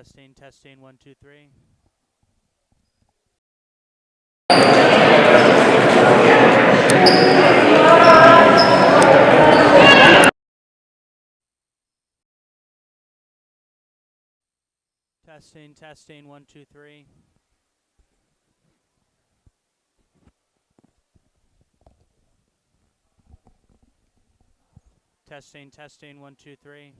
Testing, 1, 2, 3. Testing, 1, 2, 3. Testing, 1, 2, 3.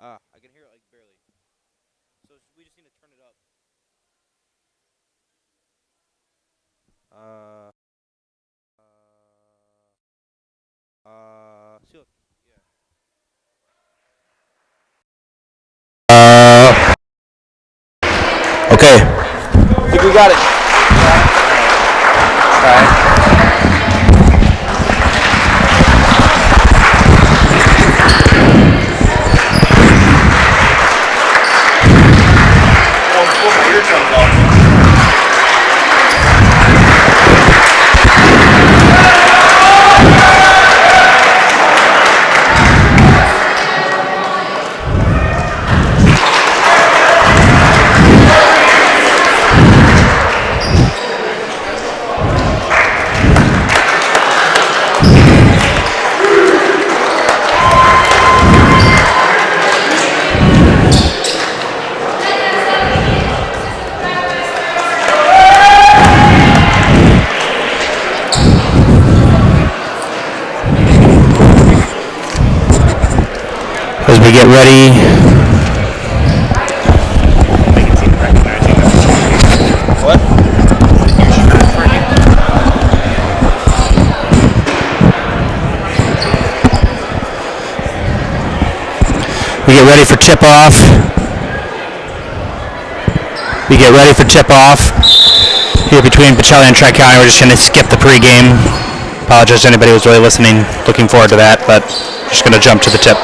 I can hear it like barely. So we just need to turn it up. See, look. Yeah. Okay. I think we got it. All right. As we get ready. What? We get ready for tip-off. Here between Pacelli and Tri-County. We're just going to skip the pregame. Apologize to anybody who's really listening. Looking forward to that, but just going to jump to the tip.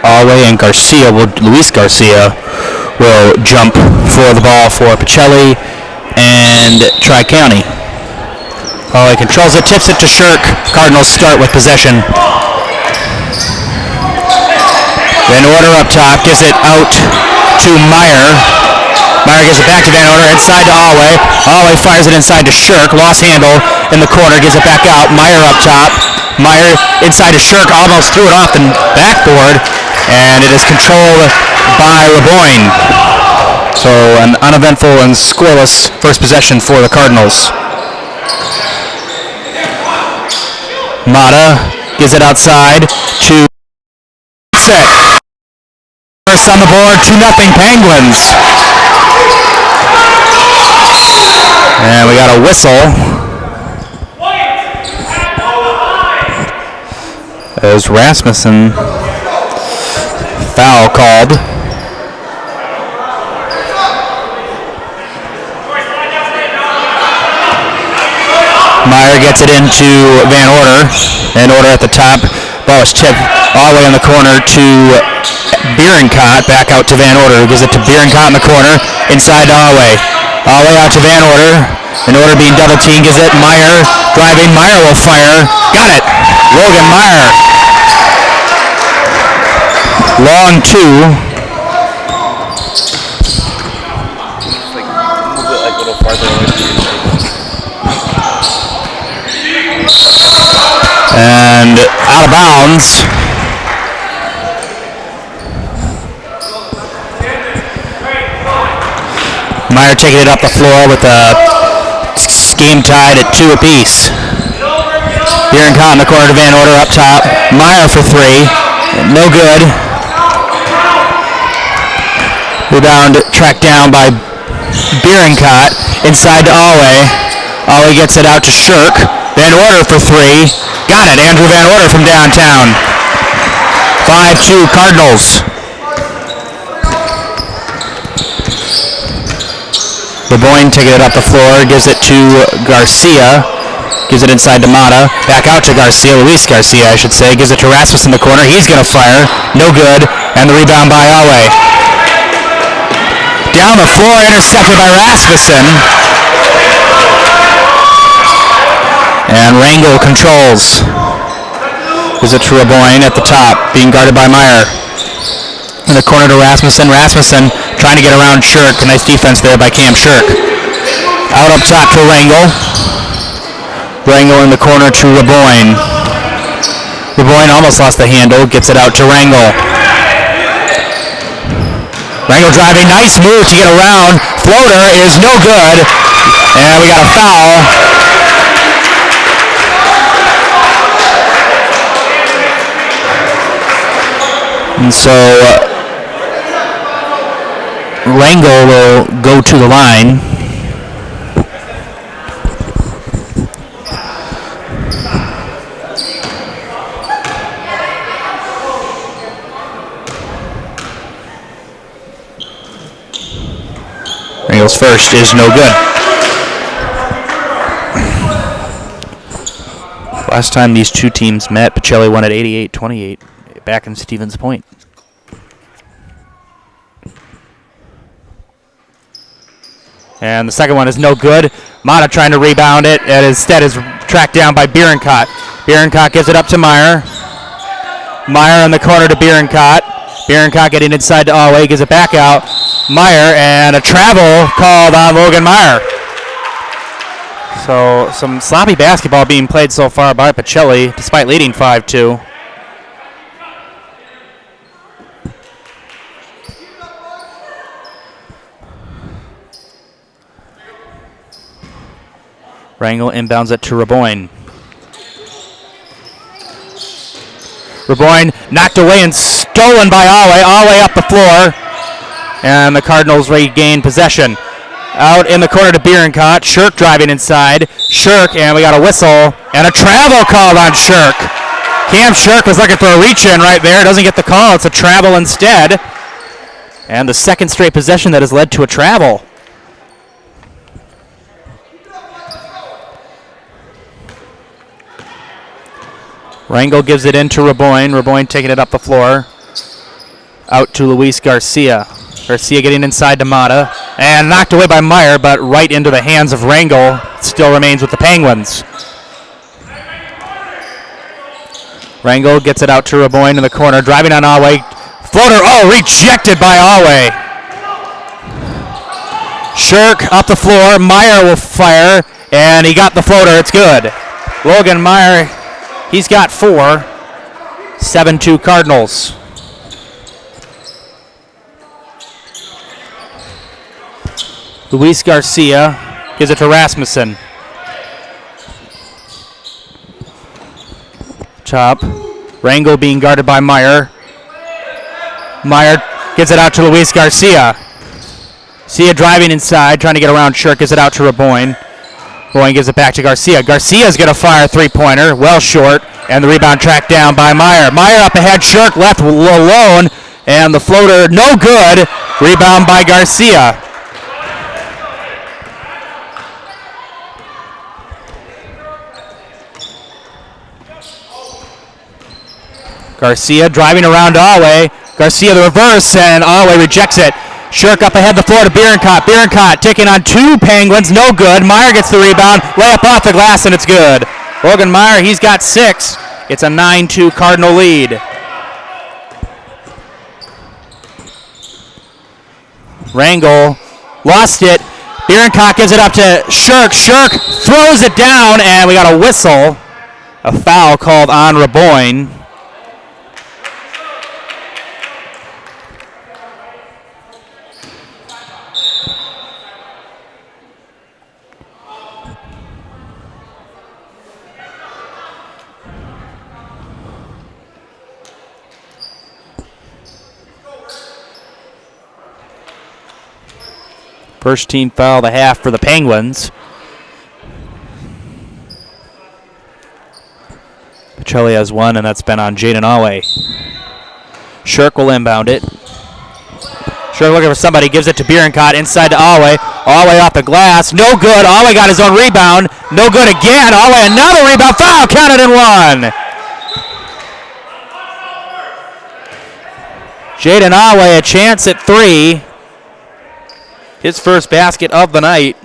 Alway and Luis Garcia will jump for the ball for Pacelli and Tri-County. Alway controls it, tips it to Shirk. Cardinals start with possession. Van Order up top, gives it out to Meyer. Meyer gives it back to Van Order, inside to Alway. Alway fires it inside to Shirk, lost handle in the corner, gives it back out. Meyer up top. Meyer inside to Shirk, almost threw it off the backboard. And it is controlled by LeBoyne. So an uneventful and scoreless first possession for the Cardinals. Mata gives it outside to set. First on the board, 2-0 Penguins. And we got a whistle as Rasmussen foul called. Meyer gets it into Van Order. Van Order at the top. Ball is tipped all the way in the corner to Bierenkot. Back out to Van Order. Gives it to Bierenkot in the corner. Inside to Alway. Alway out to Van Order. Van Order being double teamed. Gives it Meyer. Driving. Meyer will fire. Got it. Logan Meyer. Long two. Move it like a little farther away. And out of bounds. Meyer taking it up the floor with a game tied at 2 apiece. Bierenkot in the corner to Van Order up top. Meyer for 3. No good. Rebound tracked down by Bierenkot. Inside to Alway. Alway gets it out to Shirk. Van Order for 3. Got it. Andrew Van Order from downtown. 5-2 Cardinals. LeBoyne taking it up the floor. Gives it to Garcia. Gives it inside to Mata. Back out to Garcia. Luis Garcia, I should say. Gives it to Rasmussen in the corner. He's going to fire. No good. And the rebound by Alway. Down the floor. Intercepted by Rasmussen. And Rangel controls. Gives it to LeBoyne at the top, being guarded by Meyer. In the corner to Rasmussen. Rasmussen trying to get around Shirk. A nice defense there by Cam Shirk. Out up top to Rangel. Rangel in the corner to LeBoyne. LeBoyne almost lost the handle. Gets it out to Rangel. Rangel driving. Nice move to get around. Floater is no good. And we got a foul. And so Rangel will go to the line. Rangel's first is no good. Last time these two teams met, Pacelli won at 88-28. Back in Stevens Point. And the second one is no good. Mata trying to rebound it, and instead is tracked down by Bierenkot. Bierenkot gives it up to Meyer. Meyer in the corner to Bierenkot. Bierenkot getting inside to Alway, gives it back out. Meyer, and a travel called on Logan Meyer. So some sloppy basketball being played so far by Pacelli, despite leading 5-2. Rangel inbounds it to LeBoyne. LeBoyne knocked away and stolen by Alway. Alway up the floor. And the Cardinals regain possession. Out in the corner to Bierenkot. Shirk driving inside. Shirk, and we got a whistle. And a travel called on Shirk. Cam Shirk was looking for a reach-in right there. Doesn't get the call. It's a travel instead. And the second straight possession that has led to a travel. Rangel gives it in to LeBoyne. LeBoyne taking it up the floor. Out to Luis Garcia. Garcia getting inside to Mata. And knocked away by Meyer, but right into the hands of Rangel. Still remains with the Penguins. Rangel gets it out to LeBoyne in the corner. Driving on Alway. Floater, rejected by Alway. Shirk up the floor. Meyer will fire. And he got the floater. It's good. Logan Meyer, he's got 4. 7-2 Cardinals. Luis Garcia gives it to Rasmussen. Top. Rangel being guarded by Meyer. Meyer gives it out to Luis Garcia. Garcia driving inside, trying to get around Shirk, gives it out to Raboyne. Raboyne gives it back to Garcia. Garcia's going to fire a three-pointer, well short, and the rebound tracked down by Meyer. Meyer up ahead, Shirk left alone, and the floater no good. Rebound by Garcia. Garcia driving around Alway. Garcia the reverse, and Alway rejects it. Shirk up ahead the floor to Bierenkot. Bierenkot taking on two Penguins, no good. Meyer gets the rebound, layup off the glass, and it's good. Logan Meyer, he's got 6. It's a 9-2 Cardinal lead. Rangel lost it. Bierenkot gives it up to Shirk. Shirk throws it down, and we got a whistle. A foul called on Raboyne. First team foul of the half for the Penguins. Pacelli has one, and that's been on Jaden Alway. Shirk will inbound it. Shirk looking for somebody, gives it to Bierenkot, inside to Alway. Alway off the glass, no good. Alway got his own rebound, no good again. Alway another rebound, foul, counted and one. Jaden Alway a chance at 3. His first basket of the night.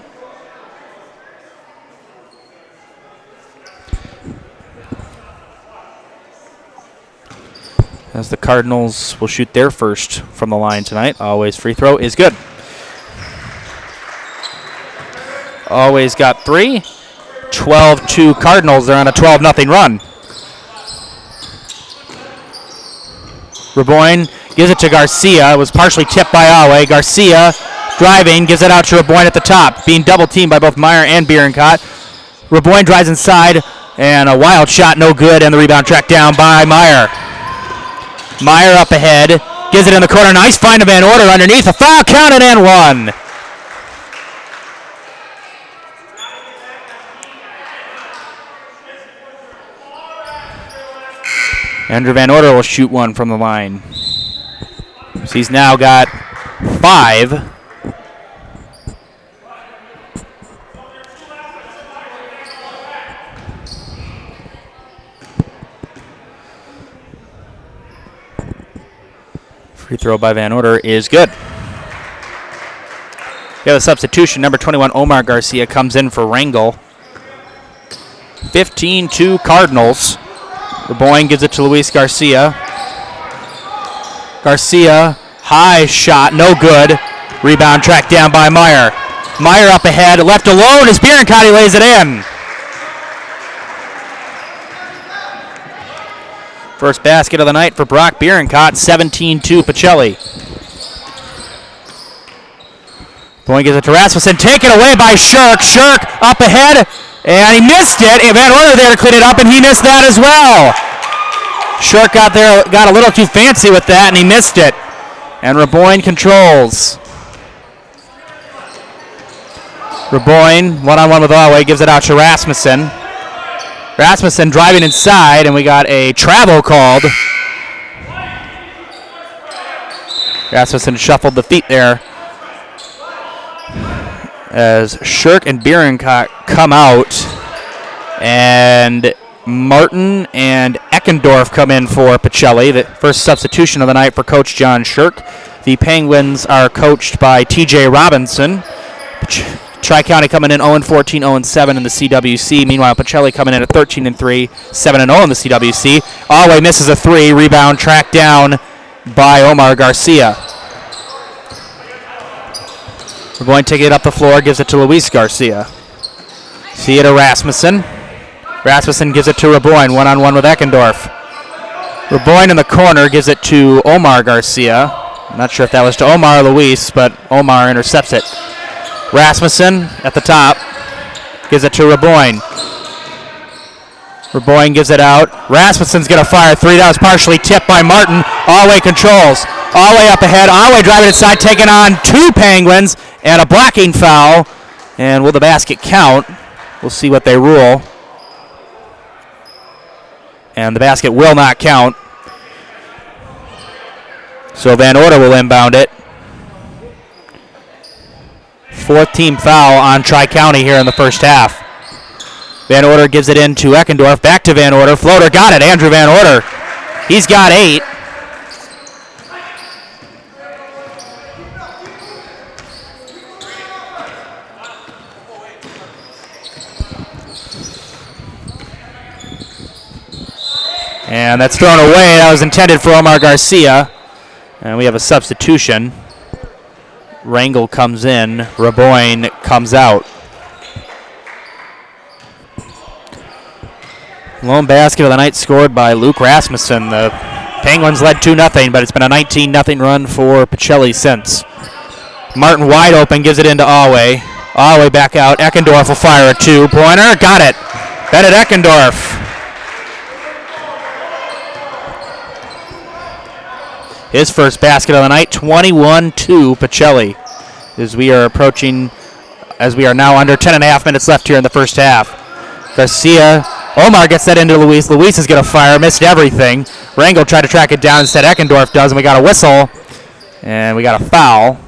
As the Cardinals will shoot their first from the line tonight. Always free throw is good. Always got 3. 12-2 Cardinals. They're on a 12-0 run. Raboyne gives it to Garcia. It was partially tipped by Alway. Garcia driving, gives it out to Raboyne at the top, being double-teamed by both Meyer and Bierenkot. Raboyne drives inside, and a wild shot, no good, and the rebound tracked down by Meyer. Meyer up ahead, gives it in the corner, nice find of Van Order underneath, a foul counted and one. Andrew Van Order will shoot one from the line. So he's now got 5. Free throw by Van Order is good. We have a substitution. Number 21, Omar Garcia, comes in for Rangel. 15-2 Cardinals. Raboyne gives it to Luis Garcia. Garcia, high shot, no good. Rebound tracked down by Meyer. Meyer up ahead, left alone as Bierenkot lays it in. First basket of the night for Brock Bierenkot, 17-2 Pacelli. Boyne gives it to Rasmussen, taken away by Shirk. Shirk up ahead, and he missed it. And Van Order there to clean it up, and he missed that as well. Shirk got there, got a little too fancy with that, and he missed it. And Raboyne controls. Raboyne, one-on-one with Alway, gives it out to Rasmussen. Rasmussen driving inside, and we got a travel called. Rasmussen shuffled the feet there as Shirk and Bierenkot come out, and Martin and Eckendorf come in for Pacelli, the first substitution of the night for Coach John Shirk. The Penguins are coached by TJ Robinson. Tri-County coming in 0-14, 0-7 in the CWC. Meanwhile, Pacelli coming in at 13-3, 7-0 in the CWC. Alway misses a 3. Rebound tracked down by Omar Garcia. We're going to take it up the floor, gives it to Luis Garcia. See it to Rasmussen. Rasmussen gives it to Raboyne, one-on-one with Eckendorf. Raboyne in the corner gives it to Omar Garcia. I'm not sure if that was to Omar or Luis, but Omar intercepts it. Rasmussen at the top. Gives it to Raboyne. Raboyne gives it out. Rasmussen's going to fire three. That was partially tipped by Martin. Allway controls. Allway up ahead. Allway driving inside, taking on two Penguins and a blocking foul. And will the basket count? We'll see what they rule. And the basket will not count. So Van Order will inbound it. Fourth team foul on Tri-County here in the first half. Van Order gives it in to Eckendorf. Back to Van Order. Floater got it. Andrew Van Order. He's got 8. And that's thrown away. That was intended for Omar Garcia. And we have a substitution. Rangel comes in. Raboyne comes out. Lone basket of the night scored by Luke Rasmussen. The Penguins led 2-0, but it's been a 19-0 run for Pacelli since. Martin wide open, gives it into Allway. Allway back out. Eckendorf will fire a two-pointer. Got it. Bennett Eckendorf. His first basket of the night, 21-2 Pacelli. As we are now under 10.5 minutes left here in the first half. Garcia, Omar gets that into Luis. Luis is going to fire, missed everything. Rangel tried to track it down, instead Eckendorf does, and we got a whistle, and we got a foul.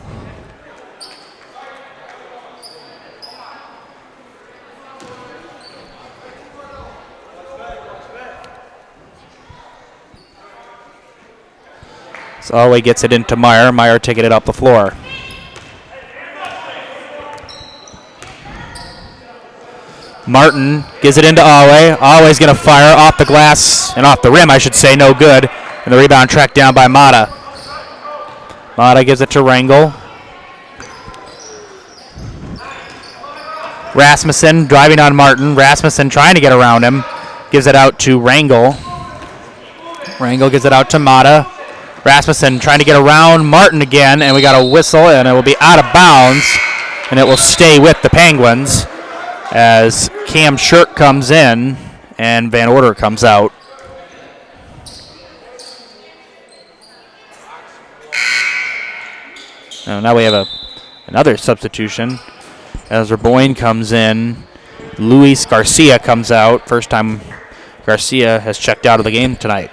So Allway gets it into Meyer. Meyer taking it up the floor. Martin gives it into Allway. Allway's going to fire off the glass, and off the rim, I should say, no good. And the rebound tracked down by Mata. Mata gives it to Rangel. Rasmussen driving on Martin. Rasmussen trying to get around him. Gives it out to Rangel. Rangel gives it out to Mata. Rasmussen trying to get around Martin again, and we got a whistle, and it will be out of bounds, and it will stay with the Penguins as Cam Shirk comes in and Van Order comes out. Now we have another substitution as Raboyne comes in. Luis Garcia comes out. First time Garcia has checked out of the game tonight.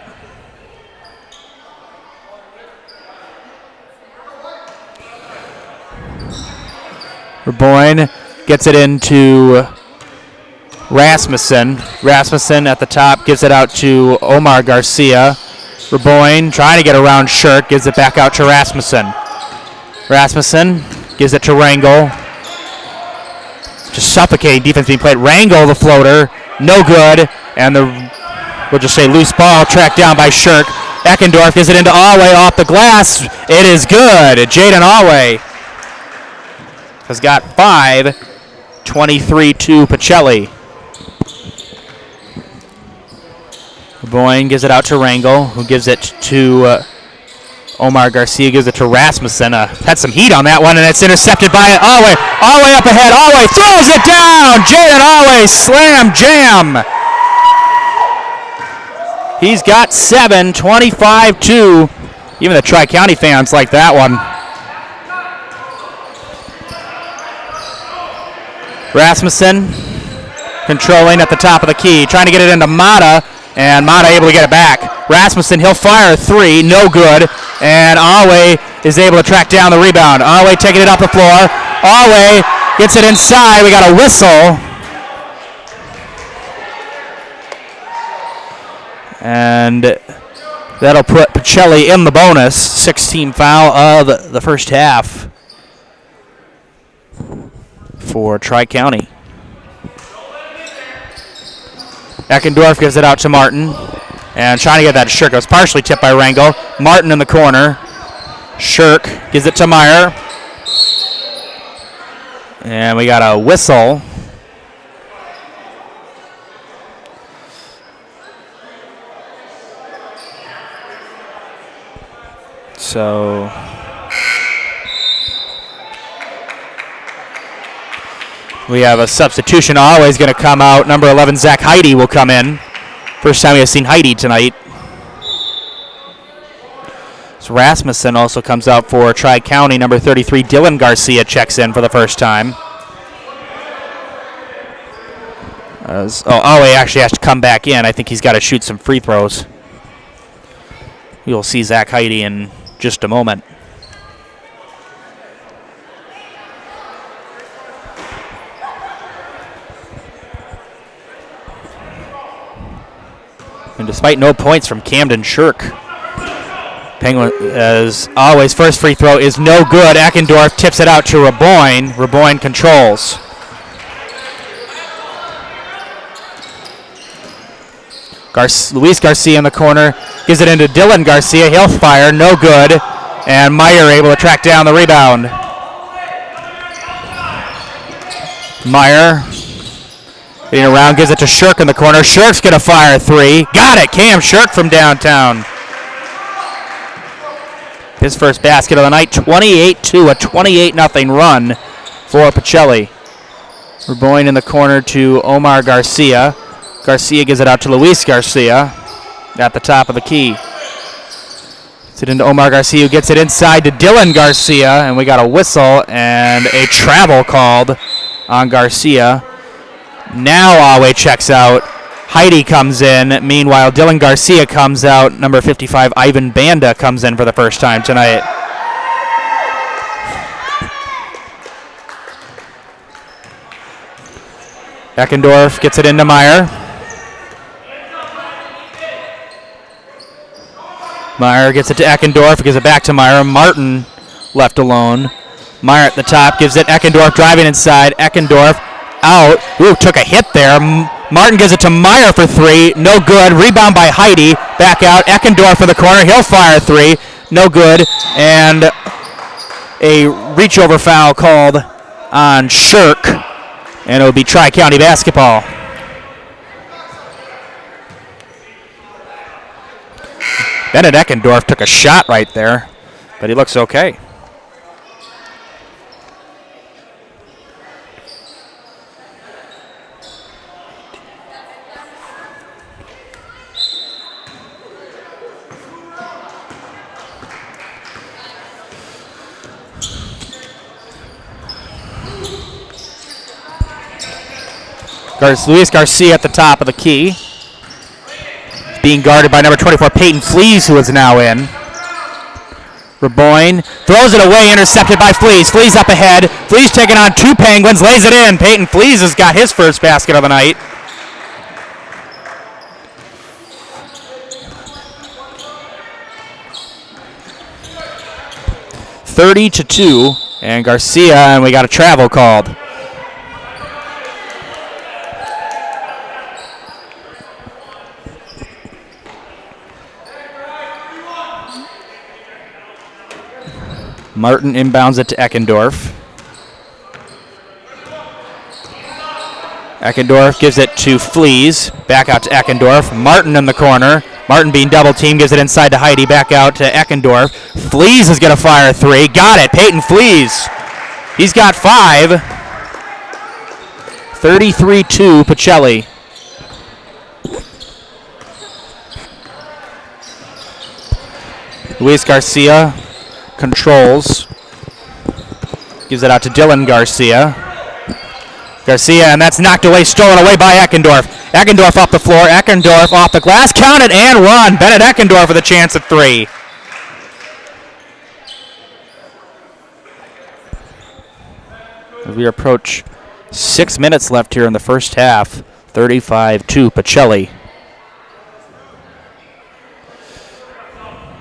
Raboyne gets it into Rasmussen. Rasmussen at the top gives it out to Omar Garcia. Raboyne trying to get around Shirk, gives it back out to Rasmussen. Rasmussen gives it to Rangel. Just suffocating defense being played. Rangel, the floater, no good. And we'll just say loose ball tracked down by Shirk. Eckendorf gives it into Allway off the glass. It is good. Jaden Allway has got 5, 23-2 Pacelli. Raboyne gives it out to Rangel, who gives it to Omar Garcia, gives it to Rasmussen. Had some heat on that one, and it's intercepted by Allway. Allway up ahead. Allway throws it down. Jaden Allway slam jam. He's got 7, 25-2. Even the Tri-County fans like that one. Rasmussen controlling at the top of the key, trying to get it into Mata, and Mata able to get it back. Rasmussen, he'll fire a 3, no good, and Allway is able to track down the rebound. Allway taking it up the floor. Allway gets it inside. We got a whistle. And that'll put Pacelli in the bonus. 16 foul of the first half for Tri-County. Eckendorf gives it out to Martin. And trying to get that to Shirk. It was partially tipped by Rangel. Martin in the corner. Shirk gives it to Meyer. And we got a whistle. So We have a substitution always going to come out. Number 11, Zach Heidi will come in. First time we have seen Heidi tonight. So Rasmussen also comes out for Tri-County. Number 33, Dylan Garcia checks in for the first time. He actually has to come back in. I think he's got to shoot some free throws. You'll see Zach Heidi in just a moment. And despite no points from Camden Shirk, Penguin, as always, first free throw is no good. Eckendorf tips it out to Raboyne. Raboyne controls. Luis Garcia in the corner, gives it into Dylan Garcia. He'll fire, no good. And Meyer able to track down the rebound. Meyer getting around, gives it to Shirk in the corner. Shirk's going to fire a three. Got it, Cam Shirk from downtown. His first basket of the night, 28-2, a 28-0 run for Pacelli. Raboyne in the corner to Omar Garcia. Garcia gives it out to Luis Garcia at the top of the key. Gets it into Omar Garcia, who gets it inside to Dylan Garcia, and we got a whistle and a travel called on Garcia. Now Awe checks out. Heidi comes in. Meanwhile, Dylan Garcia comes out. Number 55, Ivan Banda, comes in for the first time tonight. Eckendorf gets it into Meyer. Meyer gets it to Eckendorf, gives it back to Meyer. Martin left alone. Meyer at the top, gives it Eckendorf driving inside. Eckendorf out. Ooh, took a hit there. Martin gives it to Meyer for three. No good. Rebound by Heidi. Back out. Eckendorf in the corner. He'll fire three. No good. And a reach over foul called on Shirk. And it will be Tri-County basketball. Bennett Eckendorf took a shot right there, but he looks okay. Luis Garcia at the top of the key. Being guarded by number 24, Peyton Flees, who is now in. Raboyne throws it away, intercepted by Flees. Flees up ahead. Flees taking on two Penguins, lays it in. Peyton Flees has got his first basket of the night. (30-2), and Garcia, and we got a travel called. Martin inbounds it to Eckendorf. Eckendorf gives it to Flees. Back out to Eckendorf. Martin in the corner. Martin being double teamed, gives it inside to Heidi. Back out to Eckendorf. Flees is going to fire a three. Got it. Peyton Flees. He's got 5. 33-2 Pacelli. Luis Garcia controls. Gives it out to Dylan Garcia. And that's knocked away, stolen away by Eckendorf. Eckendorf off the floor. Eckendorf off the glass. Counted and run. Bennett Eckendorf with a chance at 3. As we approach 6 minutes left here in the first half. 35-2 Pacelli.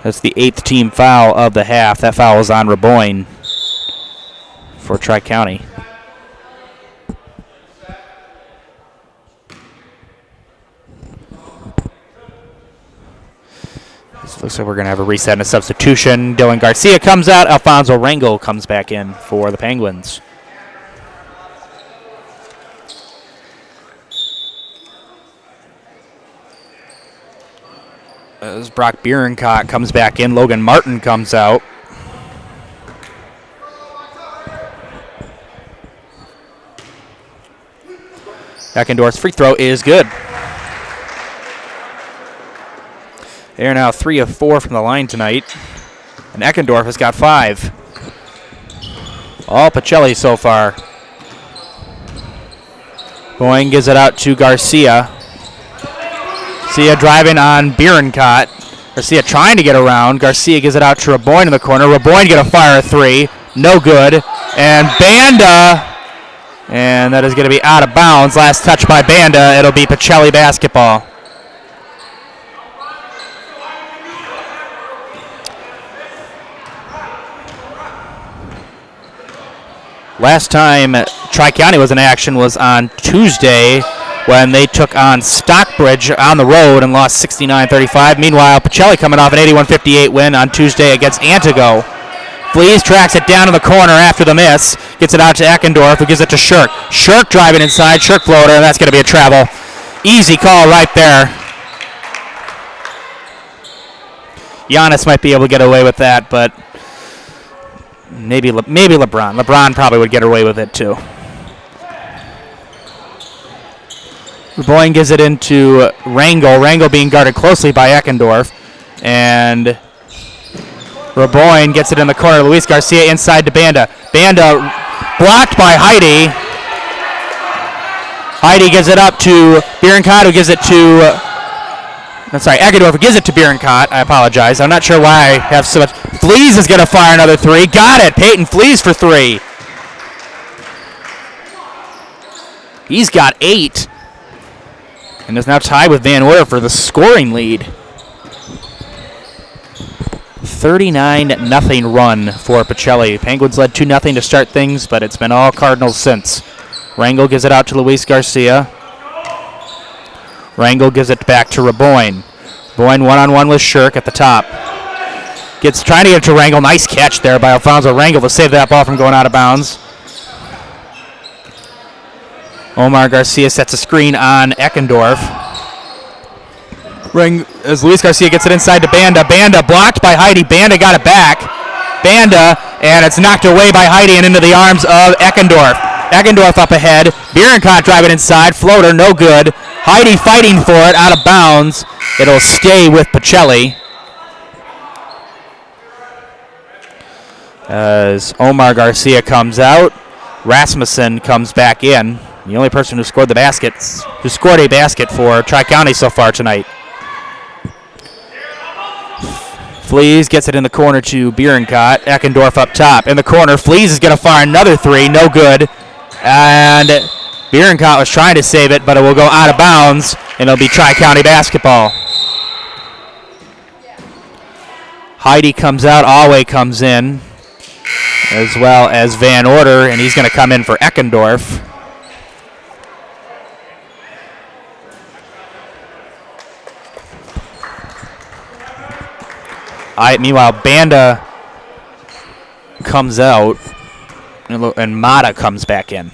That's the 8th team foul of the half. That foul is on Raboyne for Tri-County. This looks like we're going to have a reset and a substitution. Dylan Garcia comes out. Alfonso Rangel comes back in for the Penguins. As Brock Bierenkott comes back in, Logan Martin comes out. Eckendorf's free throw is good. They are now 3 of 4 from the line tonight. And Eckendorf has got 5. All Pacelli so far. Boyne gives it out to Garcia. Garcia driving on Bierenkot. Garcia trying to get around. Garcia gives it out to Raboyne in the corner. Raboyne get a fire 3. No good. And Banda. And that is going to be out of bounds. Last touch by Banda. It'll be Pacelli basketball. Last time Tri-County was in action was on Tuesday when they took on Stockbridge on the road and lost 69-35. Meanwhile, Pacelli coming off an 81-58 win on Tuesday against Antigo. Flees tracks it down in the corner after the miss. Gets it out to Eckendorf, who gives it to Shirk. Shirk driving inside. Shirk floater, and that's going to be a travel. Easy call right there. Giannis might be able to get away with that, but maybe LeBron. LeBron probably would get away with it too. Boyne gives it into Rangel. Rangel being guarded closely by Eckendorf. And Raboyne gets it in the corner. Luis Garcia inside to Banda. Banda blocked by Heidi. Heidi gives it up to Bierenkot, who gives it to... I'm sorry, Eckendorf gives it to Bierenkot. I apologize. I'm not sure why I have so much... Flees is going to fire another 3. Got it. Peyton Flees for 3. He's got 8. And is now tied with Van Order for the scoring lead. 39-0 run for Pacelli. Penguins led 2-0 to start things, but it's been all Cardinals since. Rangel gives it out to Luis Garcia. Rangel gives it back to Raboyne. Boyne one-on-one with Shirk at the top. Trying to get it to Rangel. Nice catch there by Alfonso Rangel to save that ball from going out of bounds. Omar Garcia sets a screen on Eckendorf. As Luis Garcia gets it inside to Banda. Banda blocked by Heidi. Banda got it back. Banda, and it's knocked away by Heidi and into the arms of Eckendorf. Eckendorf up ahead. Bierenkot driving inside. Floater, no good. Heidi fighting for it, out of bounds. It'll stay with Pacelli. As Omar Garcia comes out, Rasmussen comes back in. The only person who scored a basket for Tri-County so far tonight. Flees gets it in the corner to Bierenkot. Eckendorf up top. In the corner, Flees is going to fire another 3. No good. And Bierenkot was trying to save it, but it will go out of bounds, and it'll be Tri-County basketball. Heidi comes out. Alway comes in, as well as Van Order, and he's going to come in for Eckendorf. Meanwhile, Banda comes out, and Mata comes back in.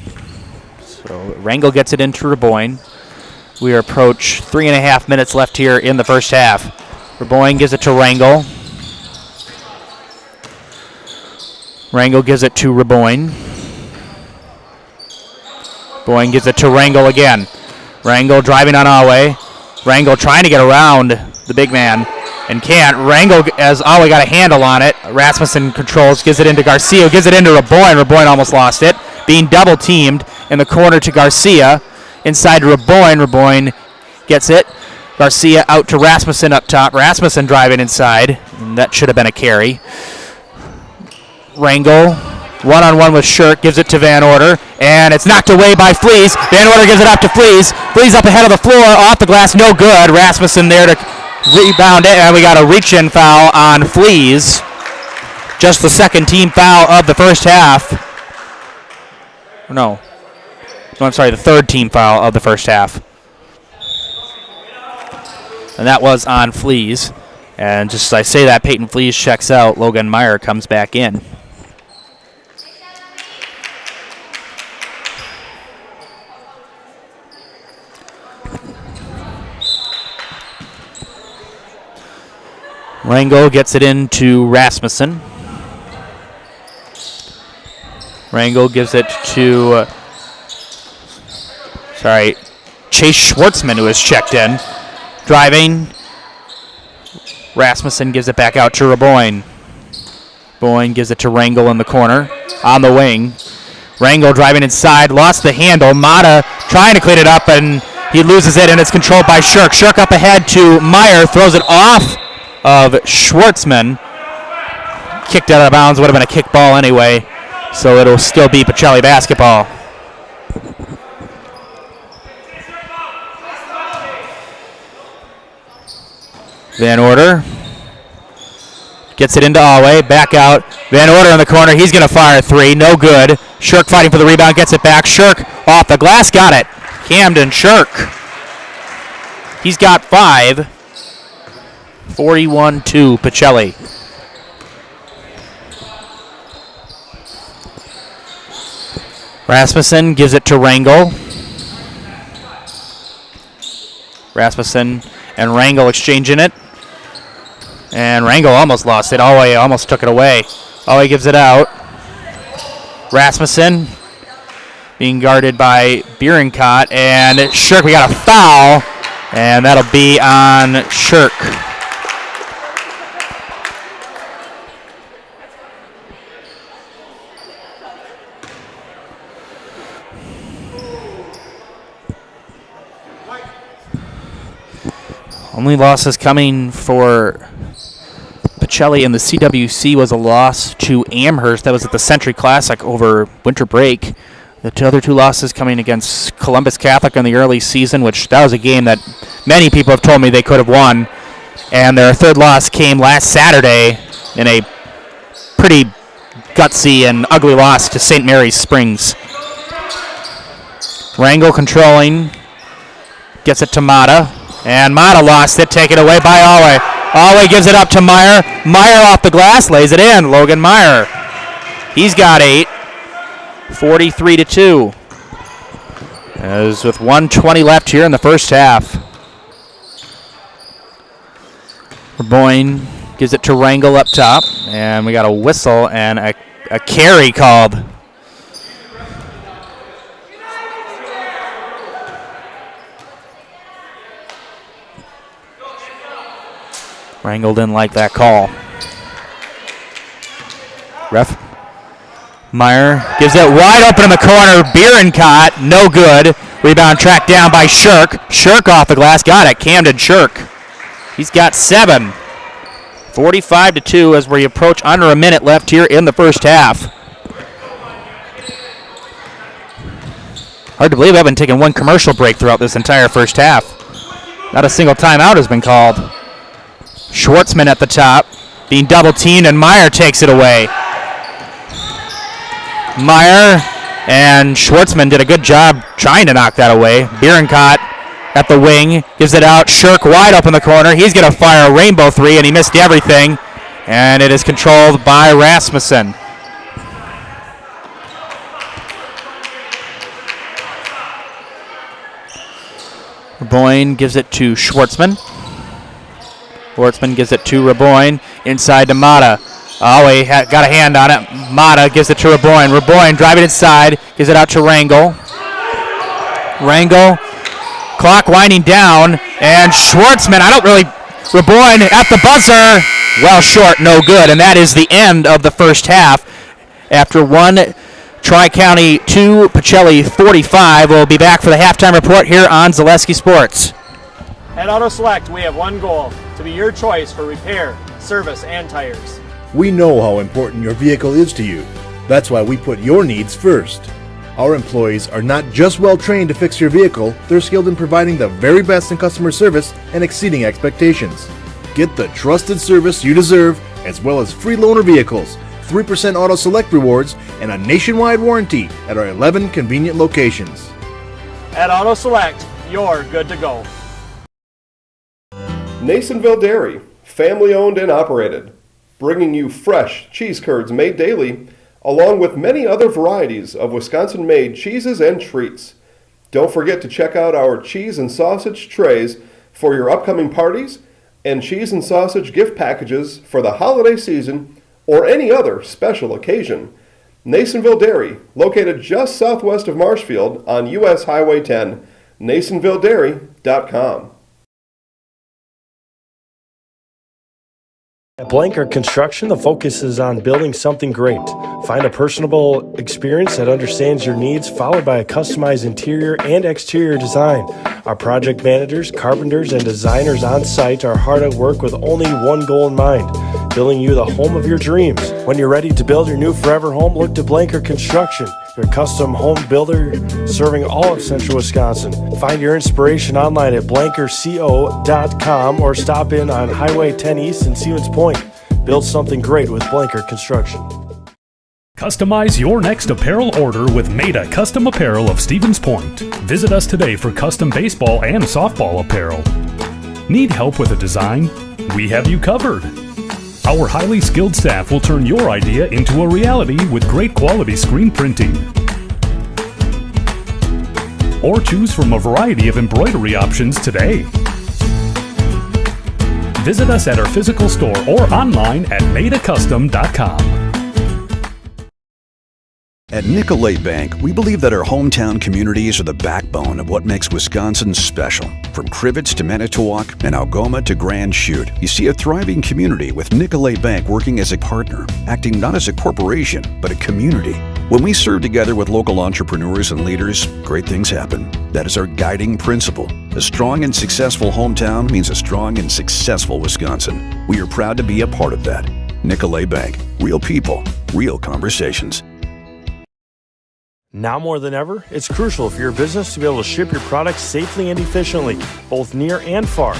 So Rangel gets it into Raboyne. We approach 3.5 minutes left here in the first half. Raboyne gives it to Rangel. Rangel gives it to Raboyne. Boyne gives it to Rangel again. Rangel driving on Alway. Rangel trying to get around the big man and can't. Rangel, as Alway got a handle on it. Rasmussen controls, gives it into Garcia, gives it into Raboyne. Raboyne almost lost it. Being double teamed in the corner to Garcia. Inside to Raboyne. Raboyne gets it. Garcia out to Rasmussen up top. Rasmussen driving inside. And that should have been a carry. Rangel, one-on-one with Shirk, gives it to Van Order, and it's knocked away by Flees. Van Order gives it up to Flees. Flees up ahead of the floor, off the glass, no good. Rasmussen there to rebound it, and we got a reach-in foul on Flees. Just the second team foul of the first half. No, I'm sorry, the third team foul of the first half. And that was on Flees. And just as I say that, Peyton Flees checks out. Logan Meyer comes back in. Rangel gets it into Rasmussen. Rangel gives it to, Chase Schwartzman, who has checked in. Driving. Rasmussen gives it back out to Raboyne. Boyne gives it to Rangel in the corner. On the wing. Rangel driving inside. Lost the handle. Mata trying to clean it up, and he loses it, and it's controlled by Shirk. Shirk up ahead to Meyer. Throws it off of Schwartzman. Kicked out of bounds. Would have been a kick ball anyway. So it'll still be Pacelli basketball. Van Order gets it into Alway, back out. Van Order in the corner, he's going to fire a three, no good. Shirk fighting for the rebound, gets it back. Shirk off the glass, got it. Camden Shirk. He's got 5. 41-2 Pacelli. Rasmussen gives it to Rangel. Rasmussen and Rangel exchanging it. And Rangel almost lost it. Alway almost took it away. Alway gives it out. Rasmussen being guarded by Bierenkot. And Shirk, we got a foul. And that'll be on Shirk. Only losses coming for Pacelli in the CWC was a loss to Amherst. That was at the Century Classic over winter break. The other 2 losses coming against Columbus Catholic in the early season, which that was a game that many people have told me they could have won. And their 3rd loss came last Saturday in a pretty gutsy and ugly loss to St. Mary's Springs. Rangel controlling. Gets it to Mata. And Mata lost it, taken away by Alway. Alway gives it up to Meyer. Meyer off the glass, lays it in. Logan Meyer. He's got 8. 43-2. As with 1:20 left here in the first half. Boyne gives it to Rangel up top. And we got a whistle and a carry called. Rangel didn't like that call. Ref. Meyer gives it wide open in the corner. Bierenkot, no good. Rebound tracked down by Shirk. Shirk off the glass, got it. Camden Shirk. He's got 7. 45-2 as we approach under a minute left here in the first half. Hard to believe I haven't taken one commercial break throughout this entire first half. Not a single timeout has been called. Schwartzman at the top, being double teamed, and Meyer takes it away. Meyer and Schwartzman did a good job trying to knock that away. Bierenkot at the wing, gives it out. Shirk wide up in the corner. He's going to fire a rainbow 3, and he missed everything. And it is controlled by Rasmussen. Raboyne gives it to Schwartzman. Schwartzman gives it to Raboyne. Inside to Mata. Alway got a hand on it. Mata gives it to Raboyne. Raboyne driving inside. Gives it out to Rangel. Rangel. Clock winding down. And Schwartzman, Raboyne at the buzzer. Well short, no good. And that is the end of the first half. After 1, Tri-County 2, Pacelli 45. We'll be back for the halftime report here on Zaleski Sports. At Auto Select, we have one goal, to be your choice for repair, service, and tires. We know how important your vehicle is to you. That's why we put your needs first. Our employees are not just well trained to fix your vehicle, they're skilled in providing the very best in customer service and exceeding expectations. Get the trusted service you deserve, as well as free loaner vehicles, 3% Auto Select rewards, and a nationwide warranty at our 11 convenient locations. At Auto Select, you're good to go. Nasonville Dairy, family owned and operated, bringing you fresh cheese curds made daily, along with many other varieties of Wisconsin-made cheeses and treats. Don't forget to check out our cheese and sausage trays for your upcoming parties and cheese and sausage gift packages for the holiday season or any other special occasion. Nasonville Dairy, located just southwest of Marshfield on US Highway 10, NasonvilleDairy.com. At Blanker Construction, the focus is on building something great. Find a personable experience that understands your needs, followed by a customized interior and exterior design. Our project managers, carpenters, and designers on site are hard at work with only one goal in mind: building you the home of your dreams. When you're ready to build your new forever home, look to Blanker Construction, your custom home builder serving all of central Wisconsin. Find your inspiration online at blankerco.com or stop in on Highway 10 East in Stevens Point. Build something great with Blanker Construction. Customize your next apparel order with Maida Custom Apparel of Stevens Point. Visit us today for custom baseball and softball apparel. Need help with a design? We have you covered. Our highly skilled staff will turn your idea into a reality with great quality screen printing. Or choose from a variety of embroidery options today. Visit us at our physical store or online at maidacustom.com. At Nicolay Bank, we believe that our hometown communities are the backbone of what makes Wisconsin special. From Crivets to Manitowoc and Algoma to Grand Chute, you see a thriving community with Nicolay Bank working as a partner, acting not as a corporation, but a community. When we serve together with local entrepreneurs and leaders, great things happen. That is our guiding principle. A strong and successful hometown means a strong and successful Wisconsin. We are proud to be a part of that. Nicolay Bank. Real people, real conversations. Now more than ever, it's crucial for your business to be able to ship your products safely and efficiently, both near and far.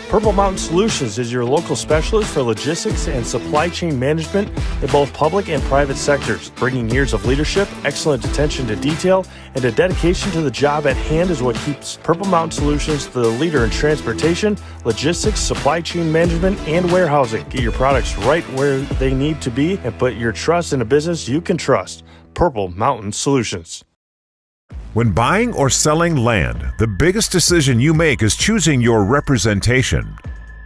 Purple Mountain Solutions is your local specialist for logistics and supply chain management in both public and private sectors. Bringing years of leadership, excellent attention to detail, and a dedication to the job at hand is what keeps Purple Mountain Solutions the leader in transportation, logistics, supply chain management, and warehousing. Get your products right where they need to be and put your trust in a business you can trust. Purple Mountain Solutions. When buying or selling land, the biggest decision you make is choosing your representation.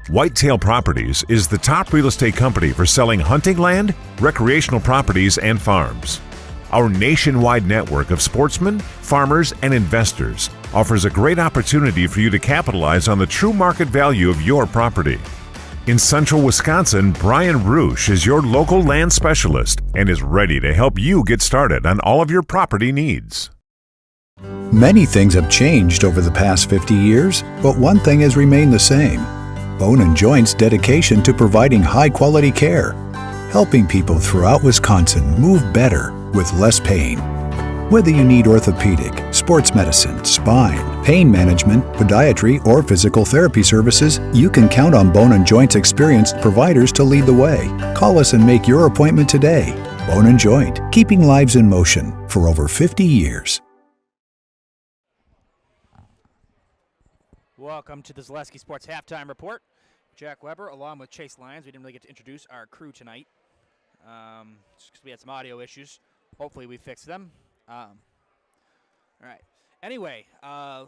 Whitetail Properties is the top real estate company for selling hunting land, recreational properties, and farms. Our nationwide network of sportsmen, farmers, and investors offers a great opportunity for you to capitalize on the true market value of your property. In central Wisconsin, Brian Roosh is your local land specialist and is ready to help you get started on all of your property needs. Many things have changed over the past 50 years, but one thing has remained the same: Bone & Joint's dedication to providing high-quality care, helping people throughout Wisconsin move better with less pain. Whether you need orthopedic, sports medicine, spine, pain management, podiatry, or physical therapy services, you can count on Bone & Joint's experienced providers to lead the way. Call us and make your appointment today. Bone & Joint, keeping lives in motion for over 50 years. Welcome to the Zaleski Sports Halftime Report. Jack Weber along with Chase Lyons. We didn't really get to introduce our crew tonight just because we had some audio issues. Hopefully we fixed them. All right. Anyway,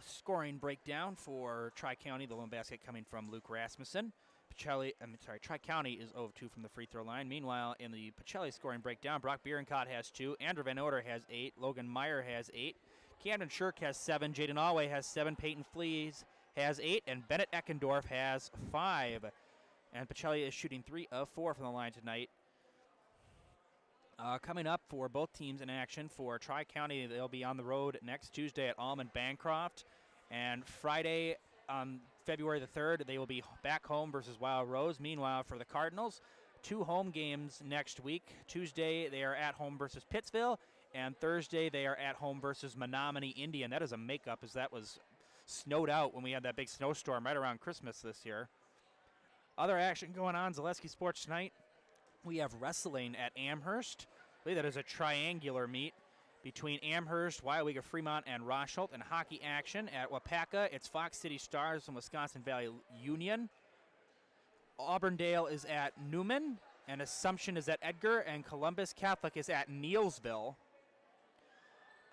scoring breakdown for Tri-County. The lone basket coming from Luke Rasmussen. Tri-County is 0-2 from the free throw line. Meanwhile, in the Pacelli scoring breakdown, Brock Bierencott has 2. Andrew Van Oder has 8. Logan Meyer has 8. Camden Shirk has 7. Jaden Alway has 7. Peyton Flees has 8. And Bennett Eckendorf has 5. And Pacelli is shooting 3 of 4 from the line tonight. Coming up for both teams in action for Tri-County, they'll be on the road next Tuesday at Almond Bancroft. And Friday, February the 3rd, they will be back home versus Wild Rose. Meanwhile, for the Cardinals, 2 home games next week. Tuesday, they are at home versus Pittsville. And Thursday, they are at home versus Menominee Indian. That is a makeup, as that was snowed out when we had that big snowstorm right around Christmas this year. Other action going on, Zaleski Sports tonight. We have wrestling at Amherst. I believe that is a triangular meet between Amherst, Wyoweega Fremont, and Rosholt. And hockey action at Wapaka. It's Fox City Stars and Wisconsin Valley Union. Auburndale is at Newman, and Assumption is at Edgar, and Columbus Catholic is at Neilsville.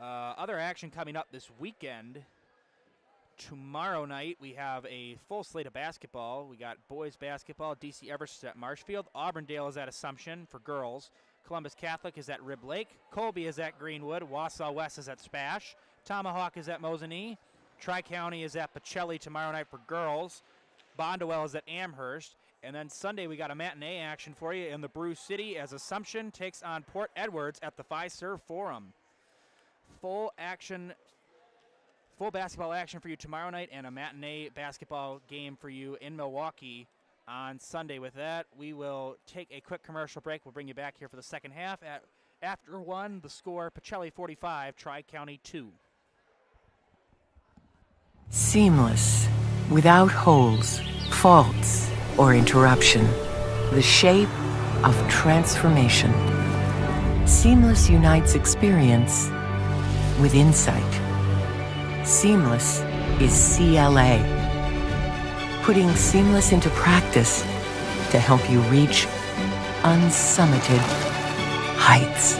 Other action coming up this weekend. Tomorrow night, we have a full slate of basketball. We got boys basketball. DC Everest is at Marshfield. Auburndale is at Assumption for girls. Columbus Catholic is at Rib Lake. Colby is at Greenwood. Wausau West is at Spash. Tomahawk is at Mosinee. Tri-County is at Pacelli tomorrow night for girls. Bondwell is at Amherst. And then Sunday we got a matinee action for you in the Brew City as Assumption takes on Port Edwards at the Fiserv Forum. Full basketball action for you tomorrow night and a matinee basketball game for you in Milwaukee on Sunday. With that, we will take a quick commercial break. We'll bring you back here for the second half. After one, the score, Pacelli 45, Tri-County 2. Seamless, without holes, faults, or interruption. The shape of transformation. Seamless unites experience with insight. Seamless is CLA. Putting seamless into practice to help you reach unsummited heights.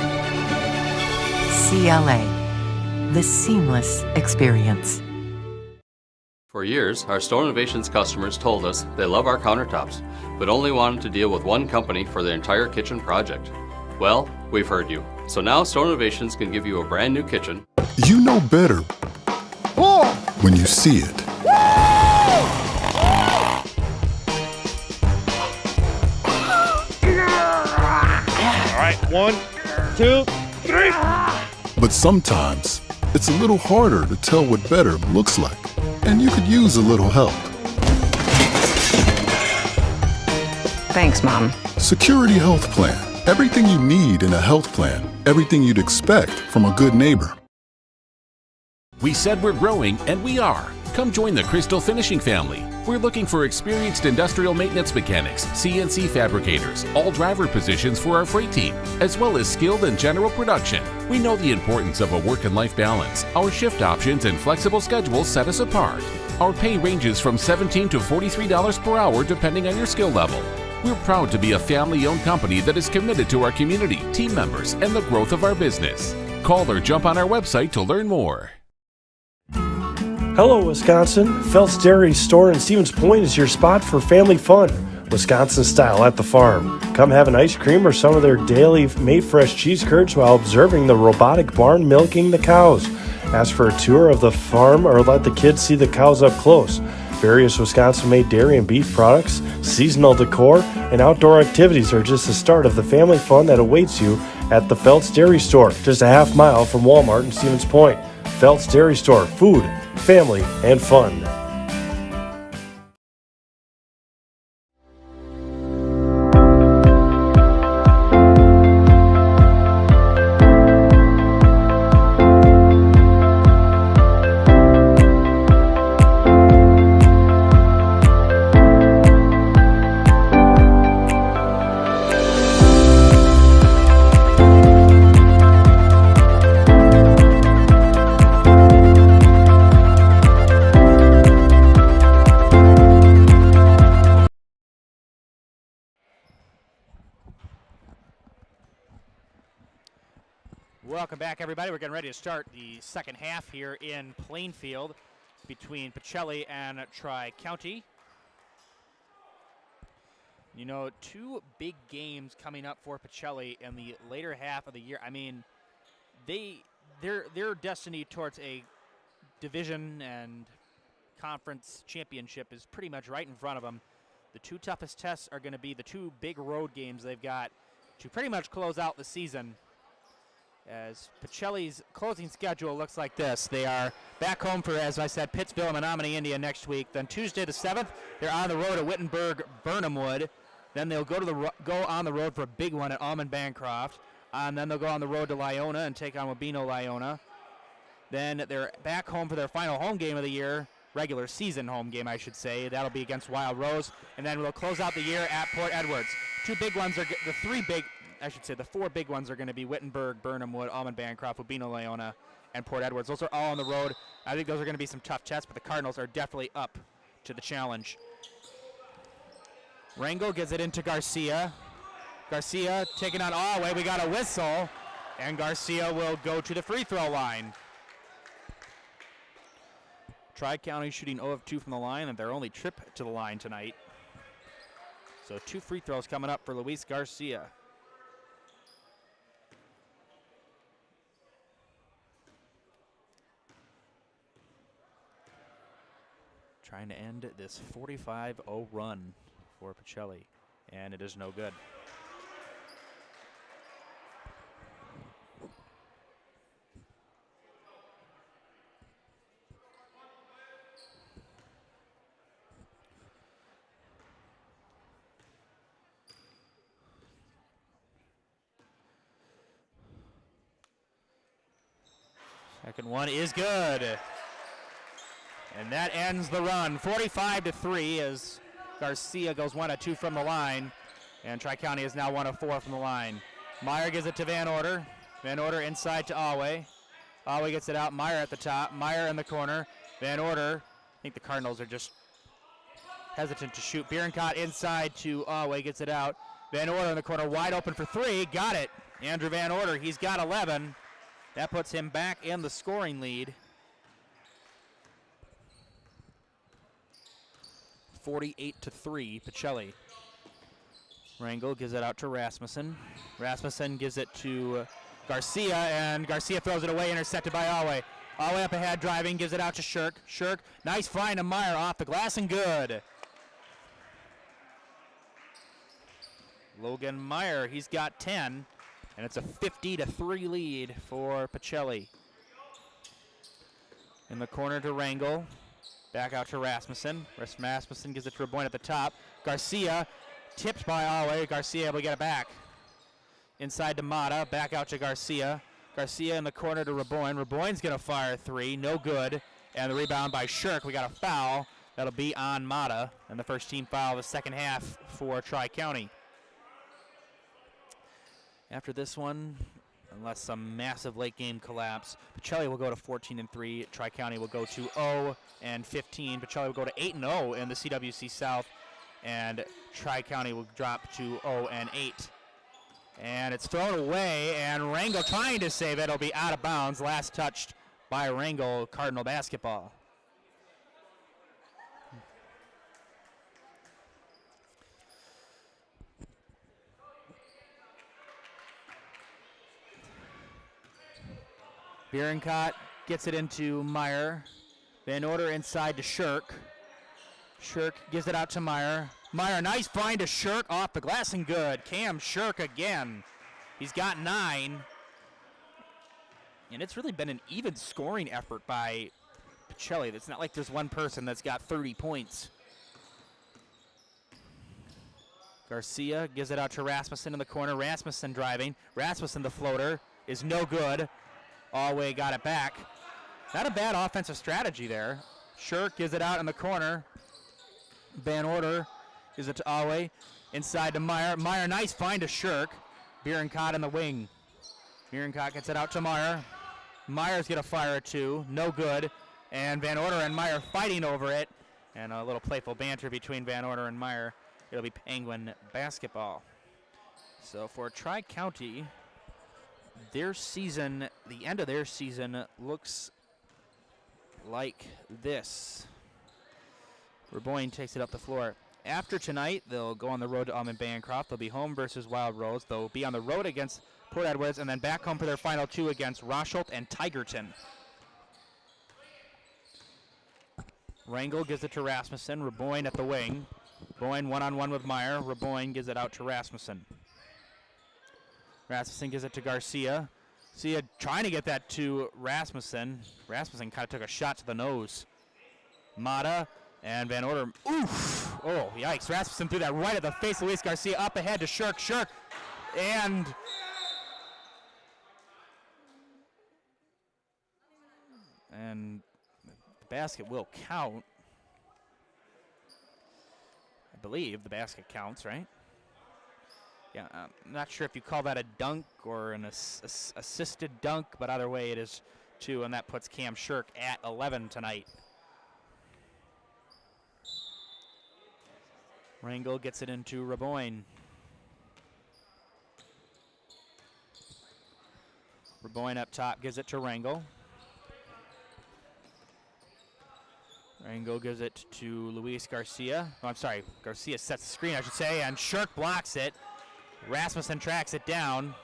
CLA, the seamless experience. For years, our Store Innovations customers told us they love our countertops, but only wanted to deal with one company for their entire kitchen project. Well, we've heard you. So now Store Innovations can give you a brand new kitchen. You know better when you see it. All right, 1, 2, 3. But sometimes it's a little harder to tell what better looks like, and you could use a little help. Thanks, Mom. Security Health Plan. Everything you need in a health plan. Everything you'd expect from a good neighbor. We said we're growing, and we are. Come join the Crystal Finishing family. We're looking for experienced industrial maintenance mechanics, CNC fabricators, all driver positions for our freight team, as well as skilled and general production. We know the importance of a work and life balance. Our shift options and flexible schedules set us apart. Our pay ranges from $17 to $43 per hour depending on your skill level. We're proud to be a family-owned company that is committed to our community, team members, and the growth of our business. Call or jump on our website to learn more. Hello, Wisconsin. Phelps Dairy Store in Stevens Point is your spot for family fun, Wisconsin style at the farm. Come have an ice cream or some of their daily made fresh cheese curds while observing the robotic barn milking the cows. Ask for a tour of the farm or let the kids see the cows up close. Various Wisconsin-made dairy and beef products, seasonal decor, and outdoor activities are just the start of the family fun that awaits you at the Phelps Dairy Store, just a half mile from Walmart in Stevens Point. Phelps Dairy Store, food, family, and fun. Welcome back, everybody. We're getting ready to start the second half here in Plainfield between Pacelli and Tri-County. You know, two big games coming up for Pacelli in the later half of the year. I mean, their destiny towards a division and conference championship is pretty much right in front of them. The two toughest tests are going to be the two big road games they've got to pretty much close out the season. As Pacelli's closing schedule looks like this. They are back home for, as I said, Pittsville and Menominee, India next week. Then Tuesday the 7th, they're on the road at Wittenberg, Burnhamwood. Then they'll go on the road for a big one at Almond Bancroft. And then they'll go on the road to Lyona and take on Wabeno Lyona. Then they're back home for their final home game of the year, regular season home game, I should say. That'll be against Wild Rose. And then we'll close out the year at Port Edwards. The four big ones are going to be Wittenberg, Burnhamwood, Almond Bancroft, Wabeno Lyona, and Port Edwards. Those are all on the road. I think those are going to be some tough tests, but the Cardinals are definitely up to the challenge. Rango gives it into Garcia. Garcia taking on Allway. We got a whistle, and Garcia will go to the free throw line. Tri-County shooting 0 of 2 from the line, and their only trip to the line tonight. So 2 free throws coming up for Luis Garcia. trying to end this 45-0 run for Pacelli, and it is no good. Second one is good. And that ends the run. 45-3 as Garcia goes 1 of 2 from the line. And Tri-County is now 1 of 4 from the line. Meyer gives it to Van Order. Van Order inside to Alway. Alway gets it out. Meyer at the top. Meyer in the corner. Van Order. I think the Cardinals are just hesitant to shoot. Bierencott inside to Alway. Gets it out. Van Order in the corner. Wide open for 3. Got it. Andrew Van Order. He's got 11. That puts him back in the scoring lead. 48-3, Pacelli. Rangel gives it out to Rasmussen. Rasmussen gives it to Garcia, and Garcia throws it away, intercepted by Alway. Alway up ahead, driving, gives it out to Shirk. Shirk, nice find to Meyer off the glass and good. Logan Meyer, he's got 10. And it's a 50-3 lead for Pacelli. In the corner to Rangel. Back out to Rasmussen. Rasmussen gives it to Reboin at the top. Garcia tipped by Alway. Garcia able to get it back. Inside to Mata. Back out to Garcia. Garcia in the corner to Reboin. Reboin's going to fire 3. No good. And the rebound by Shirk. We got a foul. That'll be on Mata. And the first team foul of the second half for Tri-County. After this one, unless some massive late game collapse, Pacelli will go to 14-3. Tri-County will go to 0-15. Pacelli will go to 8-0 in the CWC South, and Tri-County will drop to 0-8. And it's thrown away, and Rangel trying to save it. It'll be out of bounds. Last touched by Rangel, Cardinal basketball. Bierencott gets it into Meyer. Van Order inside to Shirk. Shirk gives it out to Meyer. Meyer, nice find to Shirk off the glass and good. Cam Shirk again. He's got 9. And it's really been an even scoring effort by Pacelli. It's not like there's one person that's got 30 points. Garcia gives it out to Rasmussen in the corner. Rasmussen driving. Rasmussen, the floater, is no good. Alway got it back. Not a bad offensive strategy there. Shirk gives it out in the corner. Van Order gives it to Alway. Inside to Meyer. Meyer, nice find to Shirk. Bierencott in the wing. Bierencott gets it out to Meyer. Meyer's going to fire a 2. No good. And Van Order and Meyer fighting over it. And a little playful banter between Van Order and Meyer. It'll be Penguin basketball. So for Tri-County, their season, the end of their season looks like this. Reboin takes it up the floor. After tonight, they'll go on the road to Almond Bancroft. They'll be home versus Wild Rose. They'll be on the road against Port Edwards and then back home for their final 2 against Rosholt and Tigerton. Rangel gives it to Rasmussen. Reboin at the wing. Reboin one-on-one with Meyer. Reboin gives it out to Rasmussen. Rasmussen gives it to Garcia. Garcia trying to get that to Rasmussen. Rasmussen kind of took a shot to the nose. Mata and Van Order. Oof! Oh, yikes. Rasmussen threw that right at the face of Luis Garcia. Up ahead to Shirk. Shirk. And the basket will count. I believe the basket counts, right? Yeah, I'm not sure if you call that a dunk or an assisted dunk, but either way it is 2, and that puts Cam Shirk at 11 tonight. Rangel gets it into Reboin. Reboin up top gives it to Rangel. Rangel gives it to Luis Garcia. Oh, I'm sorry, Garcia sets the screen, I should say, and Shirk blocks it. Rasmussen tracks it down.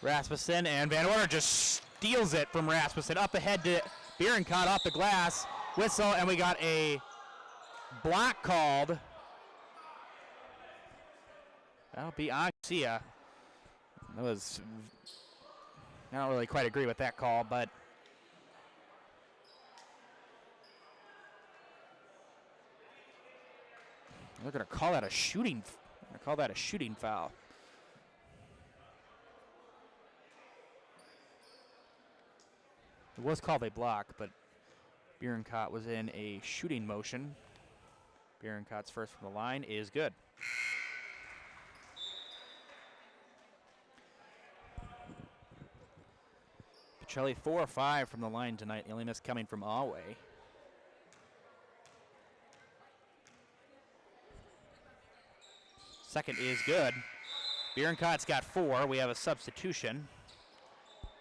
Rasmussen and Van Order just steals it from Rasmussen. Up ahead to Bierenkot off the glass. Whistle, and we got a block called. That'll be on Garcia. That was, I don't really quite agree with that call, but they're going to call that a shooting. They're going to call that a shooting foul. It was called a block, but Bierenkot was in a shooting motion. Bierenkot's first from the line is good. Pacelli 4 or 5 from the line tonight. The only miss coming from Alway. Second is good. Bierenkot's got 4. We have a substitution.